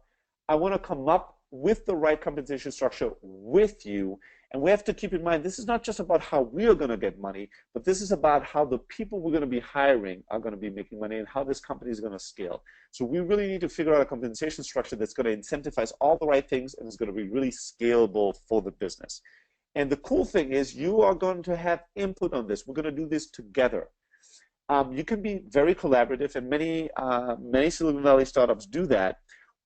S1: I want to come up with the right compensation structure with you. And we have to keep in mind, this is not just about how we are going to get money, but this is about how the people we're going to be hiring are going to be making money and how this company is going to scale. So we really need to figure out a compensation structure that's going to incentivize all the right things and is going to be really scalable for the business. And the cool thing is you are going to have input on this. We're going to do this together. You can be very collaborative, and many Silicon Valley startups do that.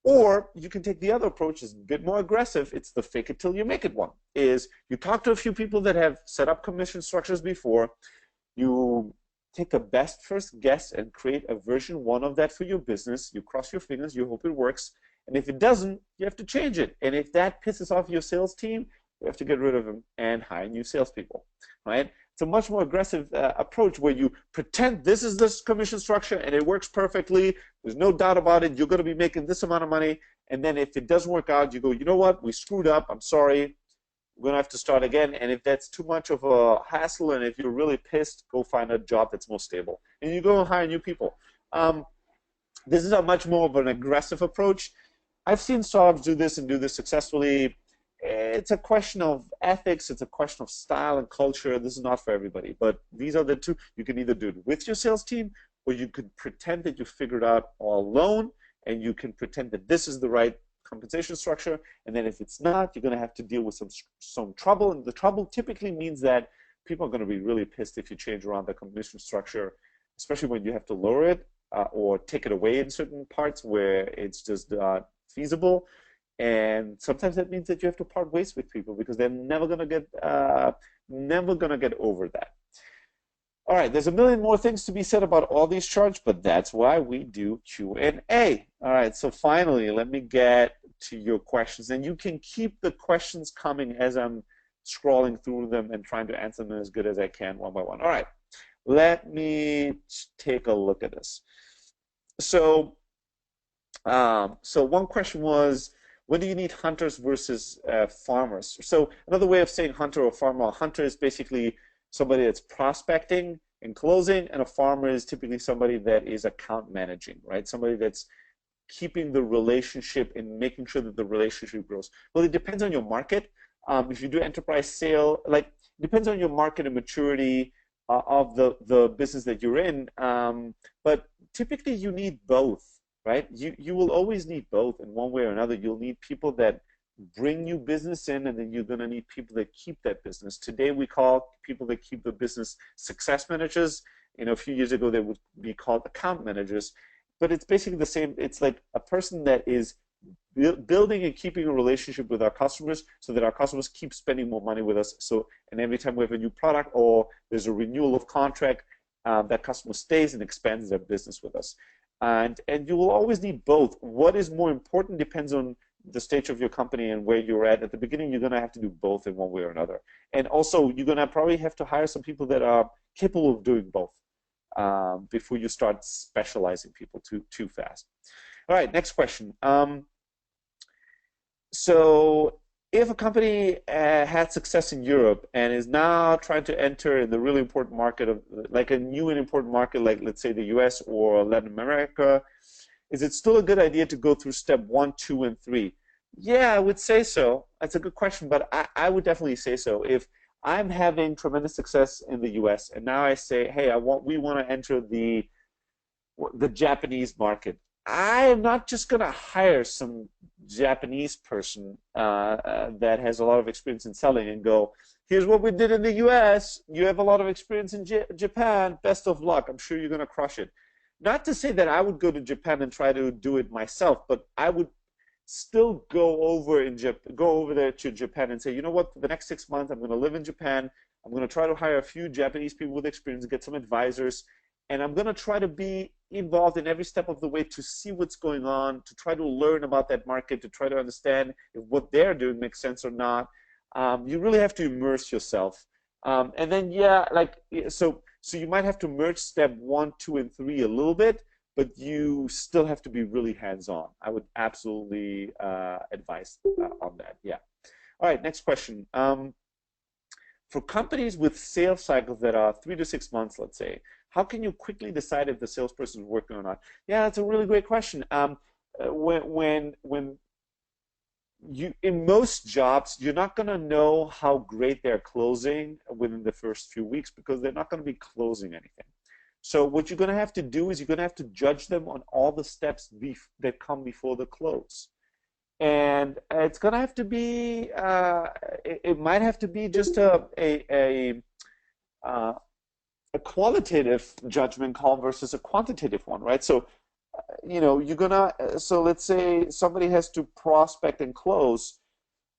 S1: Or you can take the other approach, is a bit more aggressive. It's the fake it till you make it one. Is you talk to a few people that have set up commission structures before, you take the best first guess and create a version 1 of that for your business. You cross your fingers, you hope it works. And if it doesn't, you have to change it. And if that pisses off your sales team, you have to get rid of them and hire new salespeople, right? It's a much more aggressive approach where you pretend this is this commission structure and it works perfectly. There's no doubt about it. You're going to be making this amount of money. And then if it doesn't work out, you go, you know what? We screwed up. I'm sorry. We're going to have to start again. And if that's too much of a hassle and if you're really pissed, go find a job that's more stable. And you go and hire new people. This is a much more of an aggressive approach. I've seen startups do this and do this successfully. It's a question of ethics, it's a question of style and culture. This is not for everybody, but these are the 2. You can either do it with your sales team, or you could pretend that you figured out all alone, and you can pretend that this is the right compensation structure. And then if it's not, you're going to have to deal with some trouble. And the trouble typically means that people are going to be really pissed if you change around the compensation structure, especially when you have to lower it or take it away in certain parts where it's just not feasible. And sometimes that means that you have to part ways with people because they're never going to get over that. All right, there's a million more things to be said about all these charts, but that's why we do Q&A. All right, so finally, let me get to your questions. And you can keep the questions coming as I'm scrolling through them and trying to answer them as good as I can one by one. All right, let me take a look at this. So, one question was, when do you need hunters versus farmers? So another way of saying hunter or farmer, a hunter is basically somebody that's prospecting and closing, and a farmer is typically somebody that is account managing, right? Somebody that's keeping the relationship and making sure that the relationship grows. Well, it depends on your market. If you do enterprise sale, like, it depends on your market and maturity of the business that you're in. But typically you need both, right? You will always need both in one way or another. You'll need people that bring new business in, and then you're going to need people that keep that business. Today we call people that keep the business success managers. You know, a few years ago they would be called account managers. But it's basically the same. It's like a person that is building and keeping a relationship with our customers so that our customers keep spending more money with us. So, and every time we have a new product or there's a renewal of contract, that customer stays and expands their business with us. And you will always need both. What is more important depends on the stage of your company and where you're at. At the beginning, you're going to have to do both in one way or another. And also, you're going to probably have to hire some people that are capable of doing both before you start specializing people too fast. All right, next question. So if a company had success in Europe and is now trying to enter in the really important market of, like, a new and important market, like let's say the US or Latin America, is it still a good idea to go through step 1, 2, and 3? Yeah, I would say so. That's a good question, but I would definitely say so. If I'm having tremendous success in the US and now I say, hey, we want to enter the Japanese market, I am not just going to hire some Japanese person that has a lot of experience in selling and go, here's what we did in the US, you have a lot of experience in Japan, best of luck, I'm sure you're going to crush it. Not to say that I would go to Japan and try to do it myself, but I would still go over there to Japan and say, you know what, for the next 6 months, I'm going to live in Japan. I'm going to try to hire a few Japanese people with experience, get some advisors, and I'm going to try to be involved in every step of the way to see what's going on, to try to learn about that market, to try to understand if what they're doing makes sense or not. You really have to immerse yourself. And then, yeah, like, so you might have to merge step 1, 2, and 3 a little bit, but you still have to be really hands-on. I would absolutely advise on that, yeah. All right, next question. For companies with sales cycles that are 3 to 6 months, let's say, how can you quickly decide if the salesperson is working or not? Yeah, that's a really great question. When you, in most jobs, you're not going to know how great they're closing within the first few weeks because they're not going to be closing anything. So what you're going to have to do is you're going to have to judge them on all the steps that come before the close. And it's going to have to be, it might have to be just a qualitative judgment call versus a quantitative one, right? So, you know, you're going to, so let's say somebody has to prospect and close,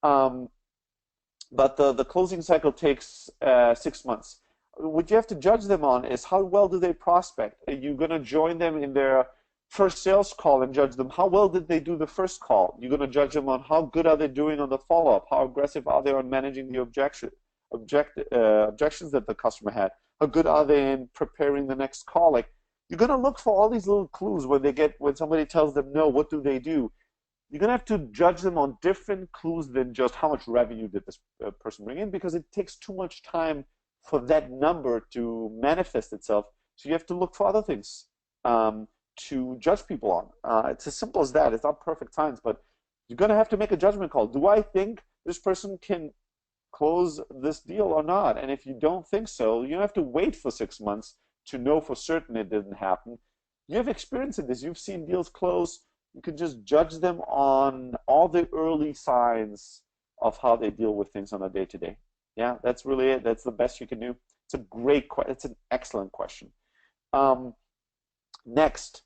S1: but the closing cycle takes 6 months. What you have to judge them on is how well do they prospect? Are you going to join them in their first sales call and judge them? How well did they do the first call? You're going to judge them on how good are they doing on the follow-up? How aggressive are they on managing the objections that the customer had? How good are they in preparing the next call? Like, you're going to look for all these little clues when somebody tells them no, what do they do? You're going to have to judge them on different clues than just how much revenue did this person bring in, because it takes too much time for that number to manifest itself. So you have to look for other things to judge people on. It's as simple as that. It's not perfect science, but you're going to have to make a judgment call. Do I think this person can close this deal or not? And if you don't think so, you don't have to wait for 6 months to know for certain it didn't happen. You have experience in this. You've seen deals close. You can just judge them on all the early signs of how they deal with things on a day-to-day. Yeah, that's really it. That's the best you can do. It's a great question. It's an excellent question. Next,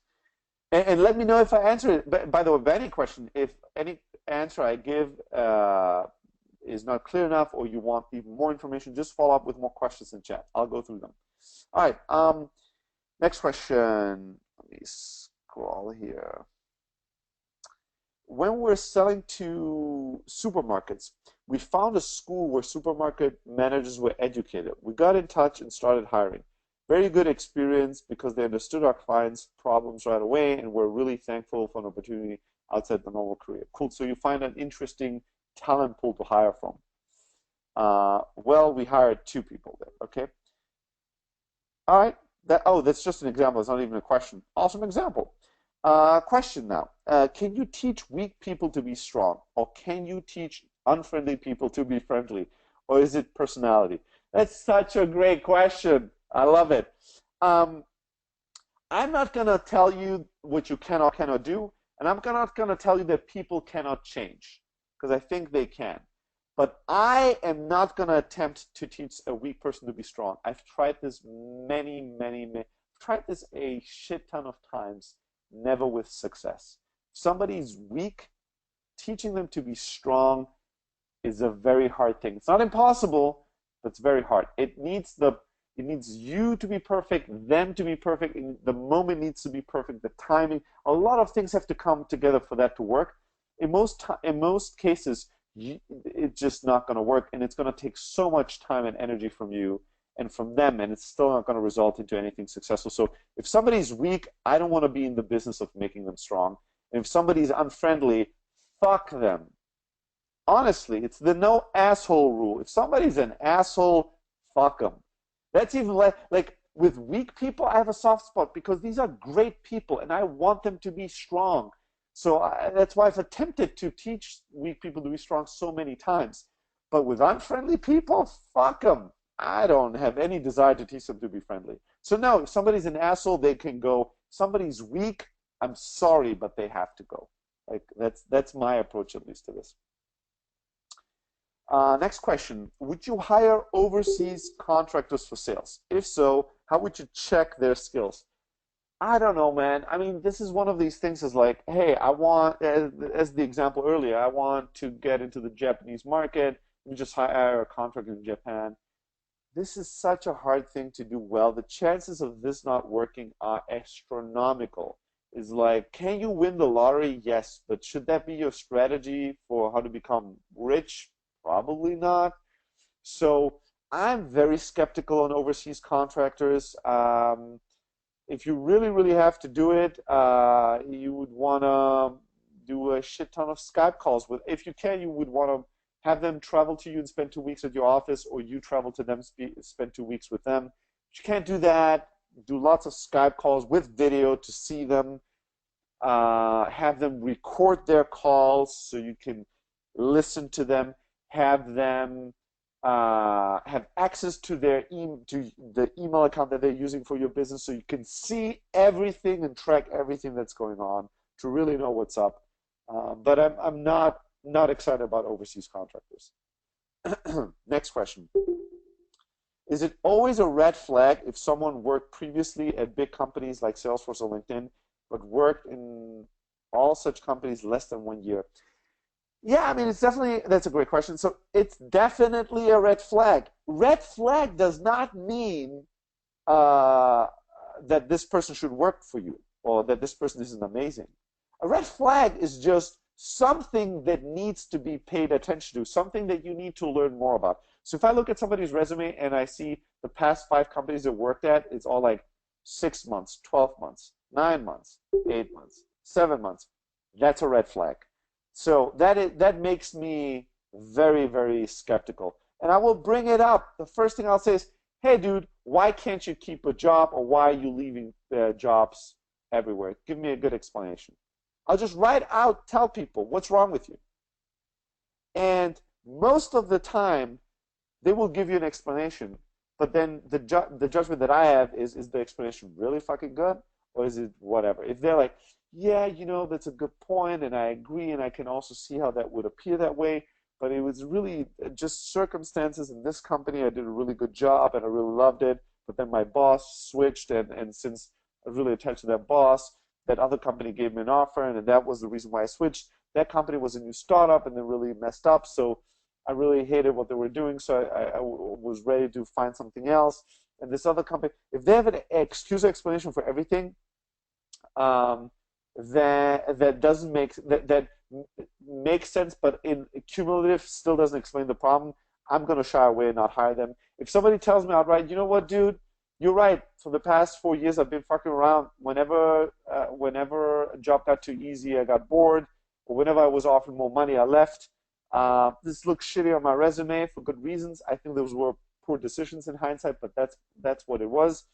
S1: and let me know if I answer it. By the way, any question, if any answer I give is not clear enough, or you want even more information, just follow up with more questions in chat. I'll go through them. All right. Next question. Let me scroll here. When we're selling to supermarkets, we found a school where supermarket managers were educated. We got in touch and started hiring. Very good experience because they understood our clients' problems right away and were really thankful for an opportunity outside the normal career. Cool. So you find an interesting talent pool to hire from. Well, we hired 2 people there. Okay. All right. That's just an example. It's not even a question. Awesome example. Question now. Can you teach weak people to be strong? Or can you teach unfriendly people to be friendly? Or is it personality? That's such a great question. I love it. I'm not going to tell you what you can or cannot do, and I'm not going to tell you that people cannot change, because I think they can. But I am not going to attempt to teach a weak person to be strong. I've tried this I've tried this a shit ton of times, never with success. If somebody's weak, teaching them to be strong is a very hard thing. It's not impossible, but it's very hard. It needs you to be perfect, them to be perfect, and the moment needs to be perfect, the timing. A lot of things have to come together for that to work. In most cases, it's just not going to work, and it's going to take so much time and energy from you and from them, and it's still not going to result into anything successful. So if somebody's weak, I don't want to be in the business of making them strong. And if somebody's unfriendly, fuck them. Honestly, it's the no asshole rule. If somebody's an asshole, fuck them. That's even like with weak people, I have a soft spot because these are great people and I want them to be strong. So that's why I've attempted to teach weak people to be strong so many times. But with unfriendly people, fuck them. I don't have any desire to teach them to be friendly. So no, if somebody's an asshole, they can go. Somebody's weak, I'm sorry, but they have to go. Like that's my approach at least to this. Next question. Would you hire overseas contractors for sales? If so, how would you check their skills? I don't know, man. I mean, this is one of these things is like, hey, I want, as the example earlier, I want to get into the Japanese market. We just hire a contractor in Japan. This is such a hard thing to do well. The chances of this not working are astronomical. It's like, can you win the lottery? Yes, but should that be your strategy for how to become rich? Probably not. So I'm very skeptical on overseas contractors. If you really, really have to do it, you would want to do a shit ton of Skype calls with. If you can, you would want to have them travel to you and spend 2 weeks at your office, or you travel to them, spend 2 weeks with them. If you can't do that, do lots of Skype calls with video to see them. Have them record their calls so you can listen to them. Have them have access to their the email account that they're using for your business, so you can see everything and track everything that's going on to really know what's up. But I'm not excited about overseas contractors. Next question. Is it always a red flag if someone worked previously at big companies like Salesforce or LinkedIn, but worked in all such companies less than 1 year? Yeah, I mean, that's a great question. So it's definitely a red flag. Red flag does not mean that this person should work for you or that this person isn't amazing. A red flag is just something that needs to be paid attention to, something that you need to learn more about. So if I look at somebody's resume and I see the past 5 companies they worked at, it's all like 6 months, 12 months, 9 months, 8 months, 7 months. That's a red flag. So that makes me very, very skeptical. And I will bring it up. The first thing I'll say is, hey, dude, why can't you keep a job, or why are you leaving jobs everywhere? Give me a good explanation. I'll just right out tell people what's wrong with you. And most of the time, they will give you an explanation. But then the judgment that I have is the explanation really fucking good, or is it whatever? If they're like, yeah, that's a good point, and I agree, and I can also see how that would appear that way. But it was really just circumstances in this company. I did a really good job, and I really loved it. But then my boss switched, and since I was really attached to that boss, that other company gave me an offer, and that was the reason why I switched. That company was a new startup, and they really messed up. So I really hated what they were doing. So I was ready to find something else. And this other company, if they have an excuse or explanation for everything, um, that doesn't that makes sense, but in cumulative still doesn't explain the problem, I'm going to shy away and not hire them. If somebody tells me outright, you know what, dude, you're right. For the past 4 years, I've been fucking around. Whenever a job got too easy, I got bored. Or whenever I was offered more money, I left. This looks shitty on my resume for good reasons. I think those were poor decisions in hindsight, but that's what it was.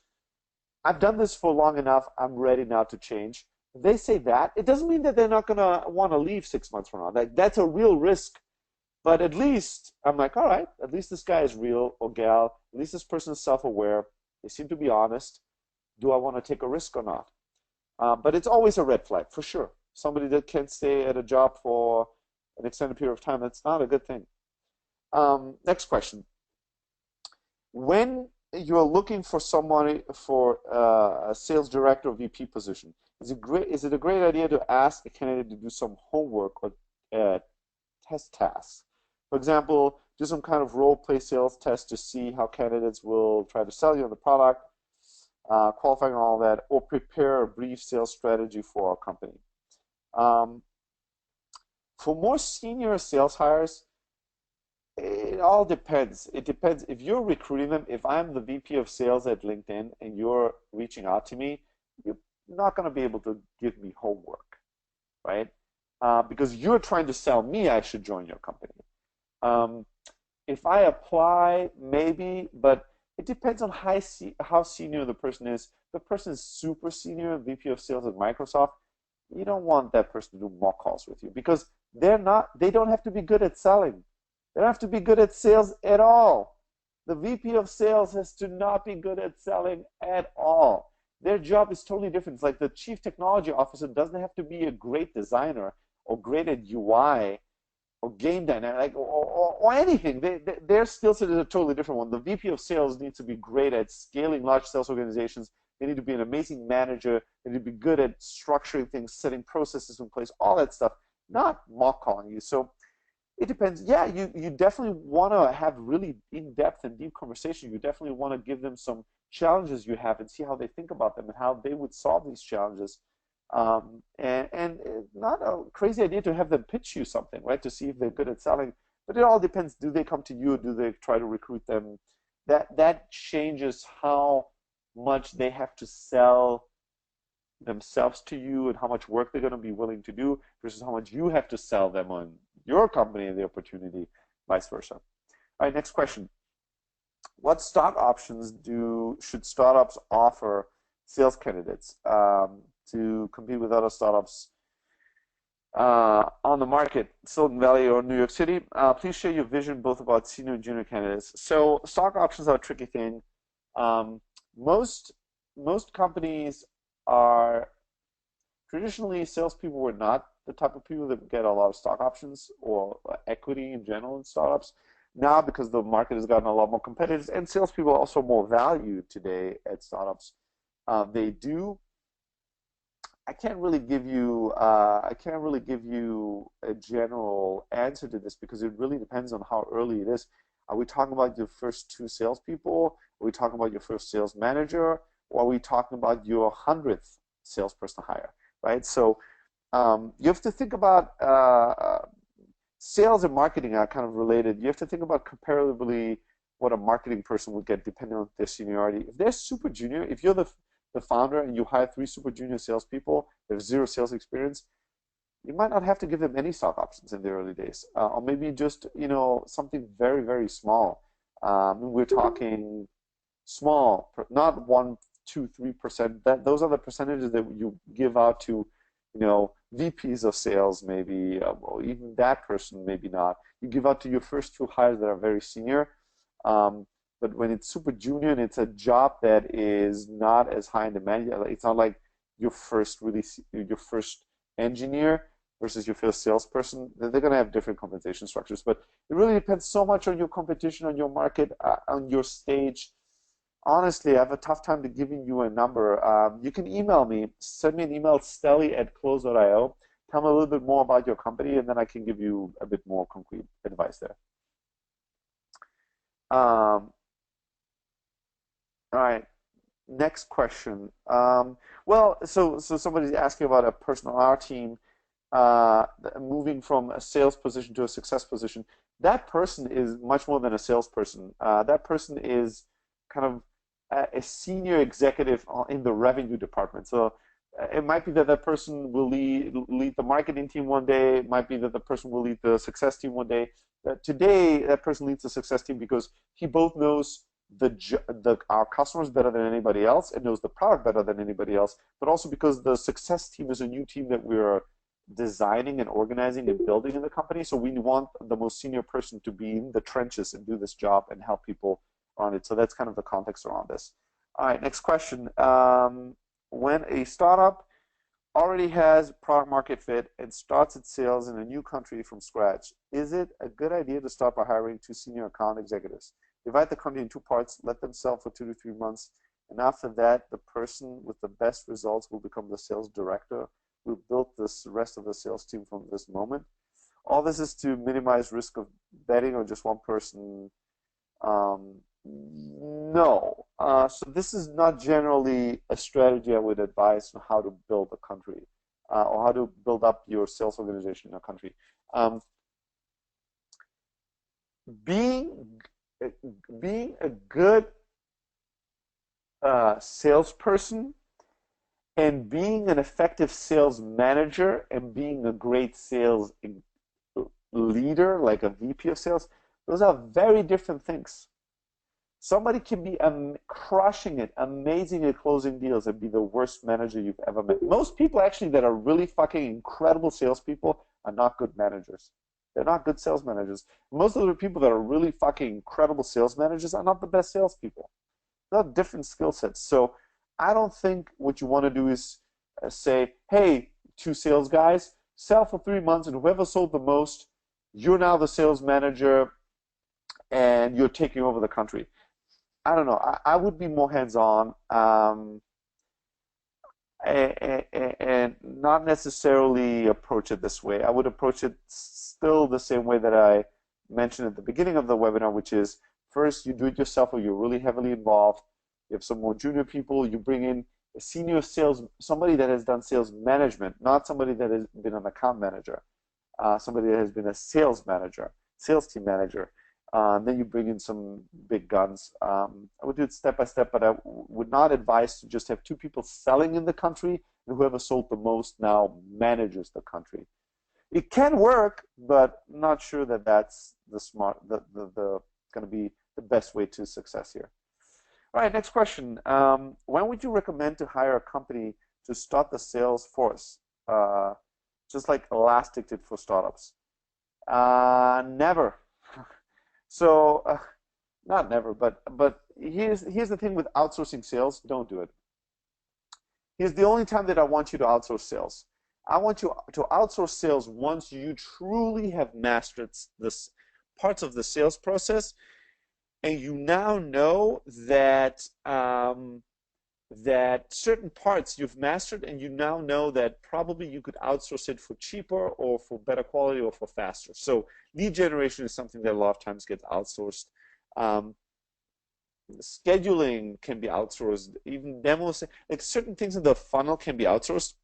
S1: I've done this for long enough. I'm ready now to change. If they say that, it doesn't mean that they're not gonna want to leave 6 months from now. That's a real risk. But at least I'm like, all right, at least this guy is real or gal. At least this person is self-aware. They seem to be honest. Do I want to take a risk or not? But it's always a red flag for sure. Somebody that can't stay at a job for an extended period of time, that's not a good thing. Next question. When you're looking for someone for a sales director or VP position, is it a great idea to ask a candidate to do some homework or test tasks? For example, do some kind of role play sales test to see how candidates will try to sell you on the product, qualifying all that, or prepare a brief sales strategy for our company. Um, for more senior sales hires, it all depends. It depends if you're recruiting them. If I'm the VP of sales at LinkedIn and you're reaching out to me, you're not going to be able to give me homework, right? Because you're trying to sell me I should join your company. Um, if I apply, maybe, but it depends on how senior the person is. If the person is super senior, VP of sales at Microsoft, you don't want that person to do mock calls with you because they don't have to be good at selling. They don't have to be good at sales at all. The VP of sales has to not be good at selling at all. Their job is totally different. It's like the chief technology officer doesn't have to be a great designer or great at UI or game dynamic or anything. Their skill set is a totally different one. The VP of sales needs to be great at scaling large sales organizations. They need to be an amazing manager. They need to be good at structuring things, setting processes in place, all that stuff, not mock calling you. So it depends. Yeah, you definitely want to have really in-depth and deep conversation. You definitely want to give them some challenges you have and see how they think about them and how they would solve these challenges. And not a crazy idea to have them pitch you something, right? To see if they're good at selling. But it all depends. Do they come to you? Do they try to recruit them? That changes how much they have to sell themselves to you and how much work they're going to be willing to do versus how much you have to sell them on your company and the opportunity, vice versa. All right, next question. What stock options should startups offer sales candidates to compete with other startups on the market, Silicon Valley or New York City? Please share your vision both about senior and junior candidates. So stock options are a tricky thing. Most companies are traditionally salespeople were not the type of people that get a lot of stock options or equity in general in startups. Now, because the market has gotten a lot more competitive and salespeople are also more valued today at startups, they do. I can't really give you a general answer to this because it really depends on how early it is. Are we talking about your first two salespeople? Are we talking about your first sales manager? Or are we talking about your 100th salesperson hire, right? So you have to think about sales and marketing are kind of related. You have to think about comparatively what a marketing person would get depending on their seniority. If they're super junior, if you're the founder and you hire 3 super junior salespeople, they have 0 sales experience, you might not have to give them any stock options in the early days, or maybe just something very, very small. We're talking small, not 1, 2, 3%. Those are the percentages that you give out to VPs of sales, maybe, or even that person, maybe not. You give out to your first 2 hires that are very senior. But when it's super junior and it's a job that is not as high in demand, it's not like your first your first engineer versus your first salesperson, they're going to have different compensation structures. But it really depends so much on your competition, on your market, on your stage. Honestly, I have a tough time to giving you a number. You can email me, send me an email, steli@close.io. Tell me a little bit more about your company, and then I can give you a bit more concrete advice there. All right, next question. Well, so somebody's asking about a person on our team moving from a sales position to a success position. That person is much more than a salesperson. That person is kind of a senior executive in the revenue department. So it might be that that person will lead the marketing team one day. It might be that the person will lead the success team one day. Today, that person leads the success team because he both knows our customers better than anybody else and knows the product better than anybody else, but also because the success team is a new team that we're designing and organizing and building in the company. So we want the most senior person to be in the trenches and do this job and help people on it. So that's kind of the context around this. All right, next question. When a startup already has product market fit and starts its sales in a new country from scratch, is it a good idea to start by hiring 2 senior account executives? Divide the company in 2 parts, let them sell for 2 to 3 months, and after that, the person with the best results will become the sales director. We'll build this rest of the sales team from this moment. All this is to minimize risk of betting on just one person. No. So this is not generally a strategy I would advise on how to build a country or how to build up your sales organization in a country. Being a good salesperson and being an effective sales manager and being a great sales leader, like a VP of sales, those are very different things. Somebody can be crushing it, amazing at closing deals, and be the worst manager you've ever met. Most people actually that are really fucking incredible salespeople are not good managers. They're not good sales managers. Most of the people that are really fucking incredible sales managers are not the best salespeople. They're different skill sets. So I don't think what you want to do is say, hey, 2 sales guys, sell for 3 months, and whoever sold the most, you're now the sales manager, and you're taking over the country. I don't know. I would be more hands-on and not necessarily approach it this way. I would approach it still the same way that I mentioned at the beginning of the webinar, which is first you do it yourself or you're really heavily involved. You have some more junior people. You bring in a senior sales, somebody that has done sales management, not somebody that has been an account manager, somebody that has been a sales manager, sales team manager. Then you bring in some big guns. I would do it step by step, but I would not advise to just have 2 people selling in the country, and whoever sold the most now manages the country. It can work, but I'm not sure that that's the going to be the best way to success here. All right, next question. When would you recommend to hire a company to start the sales force, just like Elastic did for startups? Never. So, not never, but here's the thing with outsourcing sales. Don't do it. Here's the only time that I want you to outsource sales. I want you to outsource sales once you truly have mastered this parts of the sales process, and you now know that that certain parts you've mastered, and you now know that probably you could outsource it for cheaper or for better quality or for faster. So lead generation is something that a lot of times gets outsourced. Scheduling can be outsourced. Even demos, like certain things in the funnel can be outsourced.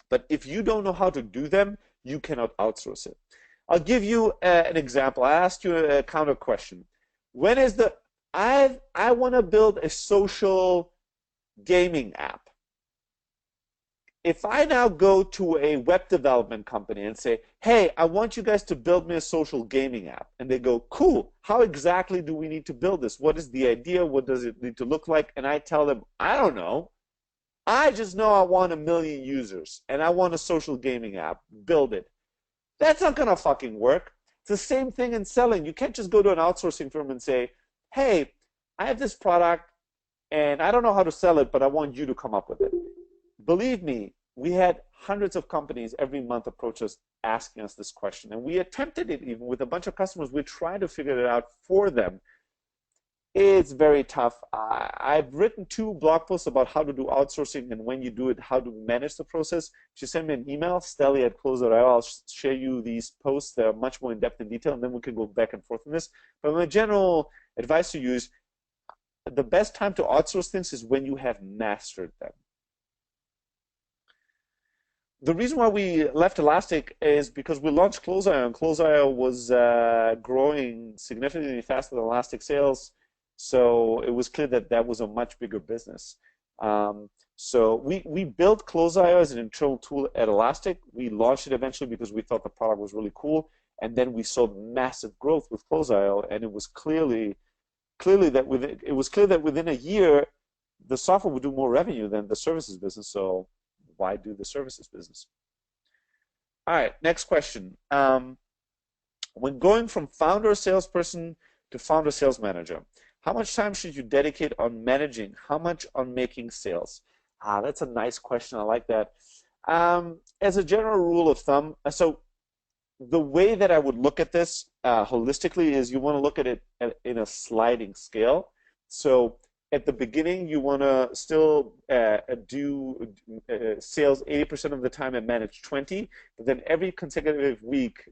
S1: But if you don't know how to do them, you cannot outsource it. I'll give you an example. I asked you a counter question. When is the I want to build a social gaming app. If I now go to a web development company and say, hey, I want you guys to build me a social gaming app, and they go, cool, how exactly do we need to build this? What is the idea? What does it need to look like? And I tell them, I don't know. I just know I want 1 million users, and I want a social gaming app. Build it. That's not going to fucking work. It's the same thing in selling. You can't just go to an outsourcing firm and say, hey, I have this product, and I don't know how to sell it, but I want you to come up with it. Believe me, we had hundreds of companies every month approach us asking us this question. And we attempted it even with a bunch of customers. We tried to figure it out for them. It's very tough. I've written 2 blog posts about how to do outsourcing and when you do it, how to manage the process. If you send me an email, Steli@close.io, I'll share you these posts that are much more in depth and detail, and then we can go back and forth on this. But my general advice to you is the best time to outsource things is when you have mastered them. The reason why we left Elastic is because we launched Close.io, and Close.io was growing significantly faster than Elastic Sales. So it was clear that that was a much bigger business. So we built Close.io as an internal tool at Elastic. We launched it eventually because we thought the product was really cool. And then we saw massive growth with Close.io, and it was clear that within a year, the software would do more revenue than the services business. So why do the services business? All right, next question. When going from founder salesperson to founder sales manager, how much time should you dedicate on managing? How much on making sales? That's a nice question. I like that. As a general rule of thumb, so the way that I would look at this holistically is you want to look at it in a sliding scale. So at the beginning, you want to still do sales 80% of the time and manage 20%. But then every consecutive week,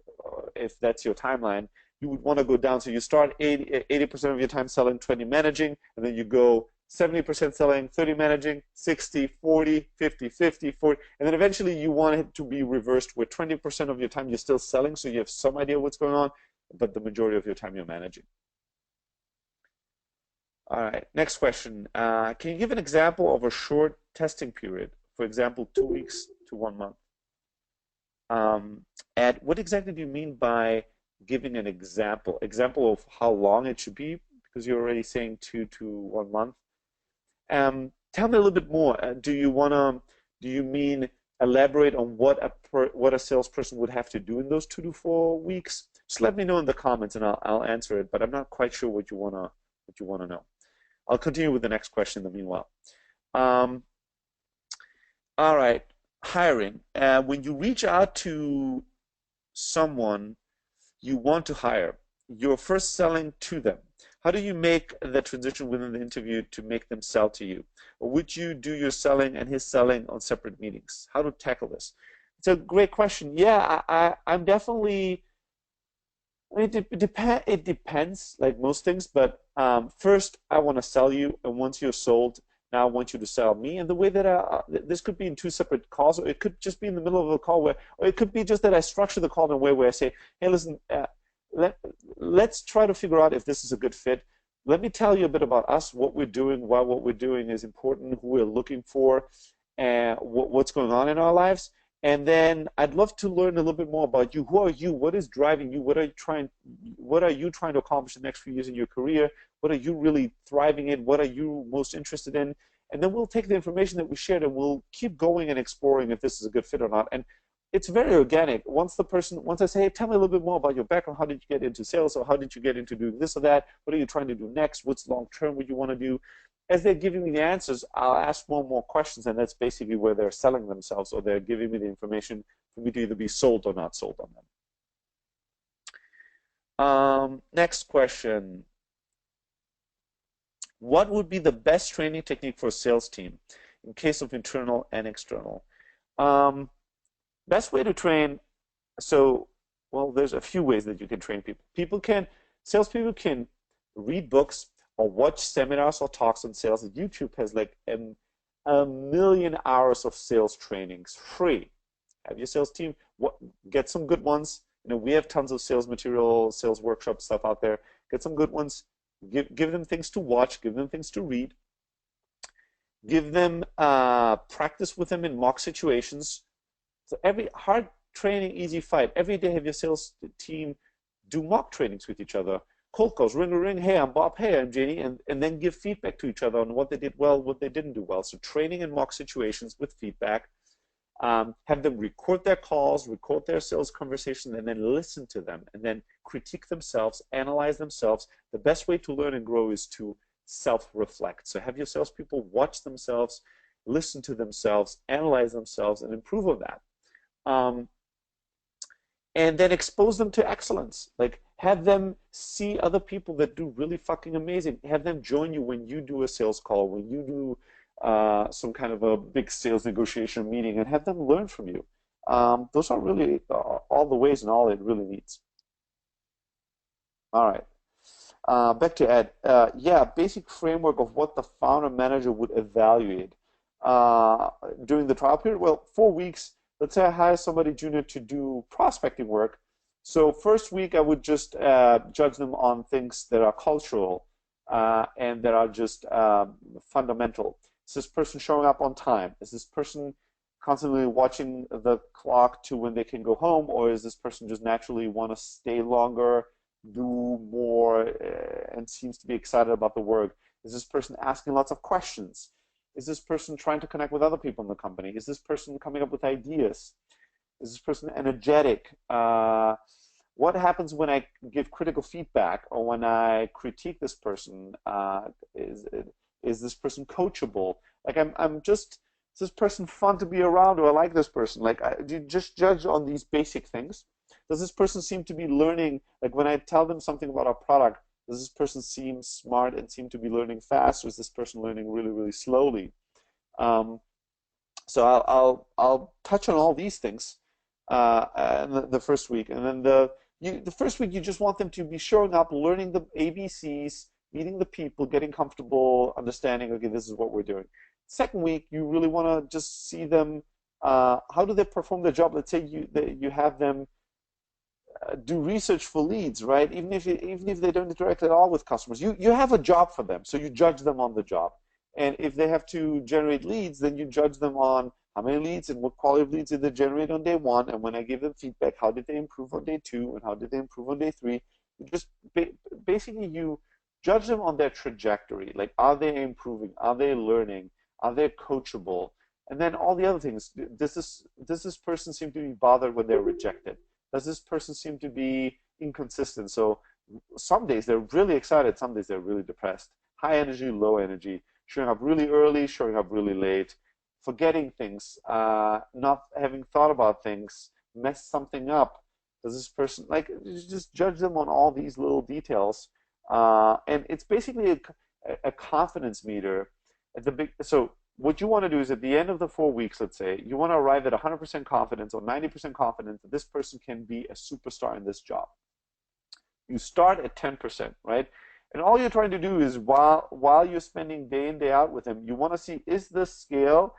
S1: if that's your timeline, you would want to go down. So you start 80% of your time selling, 20 managing, and then you go 70% selling, 30 managing, 60, 40, 50, 50, 40. And then eventually you want it to be reversed where 20% of your time you're still selling, so you have some idea what's going on, but the majority of your time you're managing. All right, next question. Can you give an example of a short testing period? For example, 2 weeks to 1 month. And what exactly do you mean by giving an example? Example of how long it should be, because you're already saying 2 to 1 month. Tell me a little bit more. Do you mean elaborate on what a salesperson would have to do in those 2 to 4 weeks? Just let me know in the comments and I'll answer it, but I'm not quite sure what you wanna know. I'll continue with the next question in the meanwhile. All right, hiring. When you reach out to someone you want to hire, you're first selling to them. How do you make the transition within the interview to make them sell to you? Or would you do your selling and his selling on separate meetings? How to tackle this? It's a great question. Yeah, I'm definitely, I mean, it depends, like most things, but first I want to sell you, and once you're sold, now I want you to sell me. And the way that this could be in 2 separate calls, or it could just be in the middle of a call or it could be just that I structure the call in a way where I say, hey, listen, let's try to figure out if this is a good fit. Let me tell you a bit about us, what we're doing, why what we're doing is important, who we're looking for, and what's going on in our lives. And then I'd love to learn a little bit more about you. Who are you? What is driving you? What are you trying to accomplish in the next few years in your career? What are you really thriving in? What are you most interested in? And then we'll take the information that we shared and we'll keep going and exploring if this is a good fit or not. And it's very organic. Once I say, hey, tell me a little bit more about your background. How did you get into sales? Or how did you get into doing this or that? What are you trying to do next? What's long term what you want to do? As they're giving me the answers, I'll ask more and more questions, and that's basically where they're selling themselves, or they're giving me the information for me to either be sold or not sold on them. Next question. What would be the best training technique for a sales team in case of internal and external? Best way to train, well, there's a few ways that you can train people. Salespeople can read books or watch seminars or talks on sales. YouTube has like a million hours of sales trainings free. Have your sales team get some good ones. We have tons of sales material, sales workshop stuff out there. Get some good ones. Give them things to watch. Give them things to read. Give them practice with them in mock situations. So every hard training, easy fight. Every day have your sales team do mock trainings with each other. Cold calls, ring a ring, hey, I'm Bob, hey, I'm Janie, and then give feedback to each other on what they did well, what they didn't do well. So training in mock situations with feedback. Have them record their calls, record their sales conversations, and then listen to them, and then critique themselves, analyze themselves. The best way to learn and grow is to self-reflect. So have your salespeople watch themselves, listen to themselves, analyze themselves, and improve on that. And then expose them to excellence. Like, have them see other people that do really fucking amazing. Have them join you when you do a sales call, when you do some kind of a big sales negotiation meeting, and have them learn from you. Those are really all the ways and all it really needs. All right. Back to Ed. Yeah, basic framework of what the founder manager would evaluate during the trial period. Well, 4 weeks. Let's say I hire somebody junior to do prospecting work. So first week I would just judge them on things that are cultural and that are just fundamental. Is this person showing up on time? Is this person constantly watching the clock to when they can go home, or is this person just naturally want to stay longer, do more, and seems to be excited about the work? Is this person asking lots of questions? Is this person trying to connect with other people in the company? Is this person coming up with ideas? Is this person energetic? What happens when I give critical feedback or when I critique this person? Is this person coachable? Like, is this person fun to be around? Do I like this person? Like, do you just judge on these basic things? Does this person seem to be learning? Like, when I tell them something about our product, does this person seem smart and seem to be learning fast, or is this person learning really, really slowly? So I'll touch on all these things in the first week, and then the first week you just want them to be showing up, learning the ABCs, meeting the people, getting comfortable, understanding, okay, this is what we're doing. Second week, you really want to just see them, how do they perform their job? Let's say you have them do research for leads, right? Even if they don't interact at all with customers, you have a job for them, so you judge them on the job. And if they have to generate leads, then you judge them on how many leads and what quality of leads did they generate on day one, and when I give them feedback, how did they improve on day two, and how did they improve on day three? You just basically you judge them on their trajectory. Like, are they improving? Are they learning? Are they coachable? And then all the other things. Does this person seem to be bothered when they're rejected? Does this person seem to be inconsistent? So some days they're really excited, some days they're really depressed. High energy, low energy, showing up really early, showing up really late, forgetting things, not having thought about things, mess something up. Does this person, like, just judge them on all these little details. And it's basically a confidence meter at the big. So what you want to do is at the end of the 4 weeks, let's say, you want to arrive at 100% confidence or 90% confidence that this person can be a superstar in this job. You start at 10%, right? And all you're trying to do is while you're spending day in, day out with them, you want to see, is the scale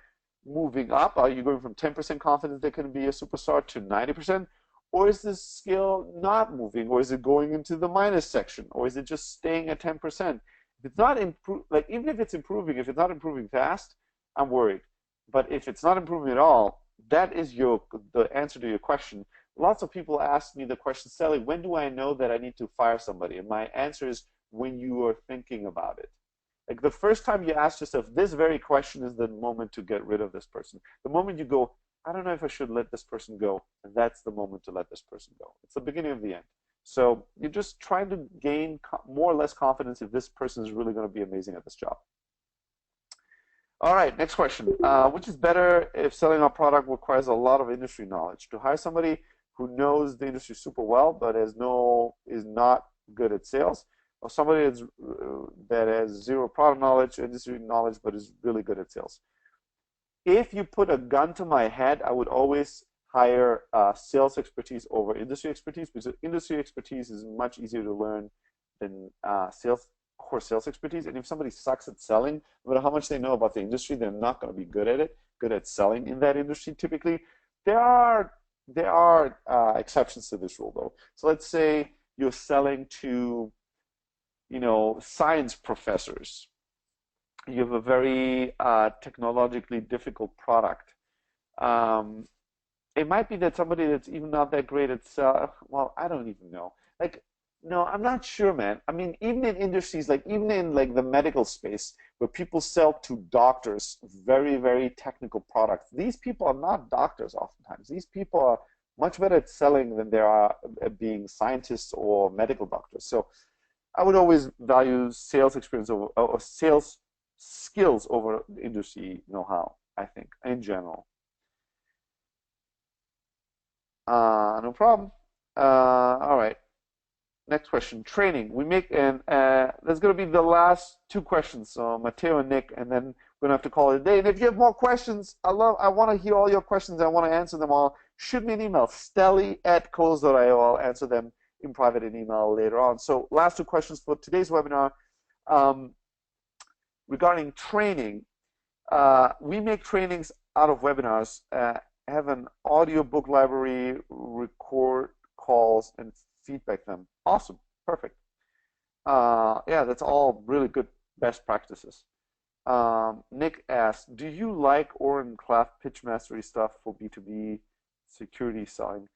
S1: moving up? Are you going from 10% confidence they can be a superstar to 90%? Or is this scale not moving? Or is it going into the minus section? Or is it just staying at 10%? If it's not like, even if it's improving, if it's not improving fast, I'm worried. But if it's not improving at all, that is the answer to your question. Lots of people ask me the question, Steli, when do I know that I need to fire somebody? And my answer is when you are thinking about it. Like, the first time you ask yourself this very question is the moment to get rid of this person. The moment you go, I don't know if I should let this person go, and that's the moment to let this person go. It's the beginning of the end. So you're just trying to gain more or less confidence if this person is really going to be amazing at this job. All right, next question. Which is better if selling a product requires a lot of industry knowledge? To hire somebody who knows the industry super well but is not good at sales, or somebody that has zero product knowledge, industry knowledge, but is really good at sales? If you put a gun to my head, I would always hire sales expertise over industry expertise, because industry expertise is much easier to learn than core sales expertise. And if somebody sucks at selling, no matter how much they know about the industry, they're not going to be good at selling in that industry typically. There are exceptions to this rule, though. So let's say you're selling to, science professors. You have a very technologically difficult product. It might be that somebody that's even not that great at well, I don't even know. Like, no, I'm not sure, man. I mean, even in industries, even in the medical space, where people sell to doctors very, very technical products, these people are not doctors oftentimes. These people are much better at selling than they are at being scientists or medical doctors. So I would always value sales experience or sales skills over industry know-how, I think, in general. No problem. All right. Next question. Training. We make, and that's going to be the last two questions. So Matteo and Nick, and then we're going to have to call it a day. And if you have more questions, I want to hear all your questions. I want to answer them all. Shoot me an email, steli@coles.io. I'll answer them in private in email later on. So last two questions for today's webinar. Regarding training, we make trainings out of webinars, have an audiobook library, record calls, and feedback them. Awesome, perfect. Yeah, that's all really good best practices. Nick asked, do you like Oren Klaff pitch mastery stuff for B2B security selling?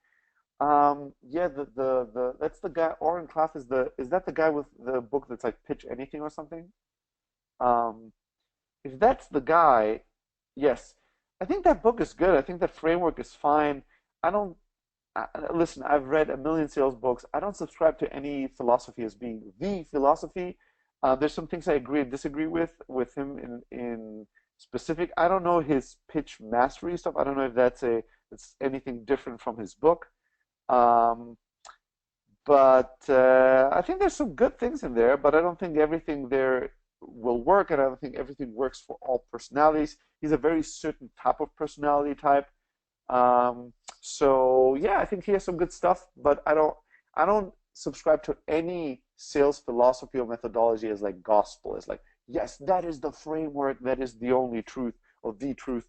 S1: Yeah, that's the guy. Oren Klaff is that the guy with the book that's like Pitch Anything or something? If that's the guy, yes, I think that book is good. I think that framework is fine. I don't listen. I've read a million sales books. I don't subscribe to any philosophy as being the philosophy. There's some things I agree and disagree with him in specific. I don't know his pitch mastery stuff. I don't know if it's anything different from his book. But I think there's some good things in there, but I don't think everything there will work, and I don't think everything works for all personalities. He's a very certain type of personality type. So yeah, I think he has some good stuff, but I don't subscribe to any sales philosophy or methodology as like gospel, as like, yes, that is the framework, that is the only truth or the truth.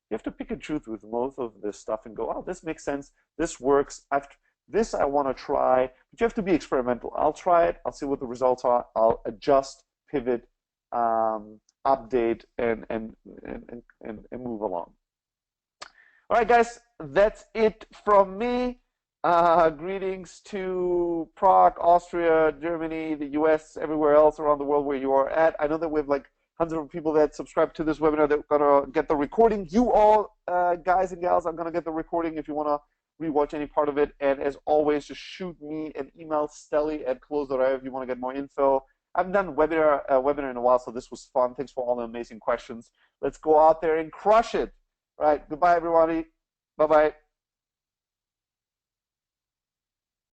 S1: You have to pick and choose with most of this stuff and go, oh, this makes sense, this works, this I want to try, but you have to be experimental. I'll try it, I'll see what the results are, I'll adjust, pivot, update, and move along. All right, guys, that's it from me. Greetings to Prague, Austria, Germany, the US, everywhere else around the world where you are at. I know that we have like hundreds of people that subscribe to this webinar that are going to get the recording. You all, guys and gals, are going to get the recording if you want to rewatch any part of it. And as always, just shoot me an email, steli@close.io, if you want to get more info. I haven't done a webinar in a while, so this was fun. Thanks for all the amazing questions. Let's go out there and crush it. All right, goodbye, everybody. Bye-bye.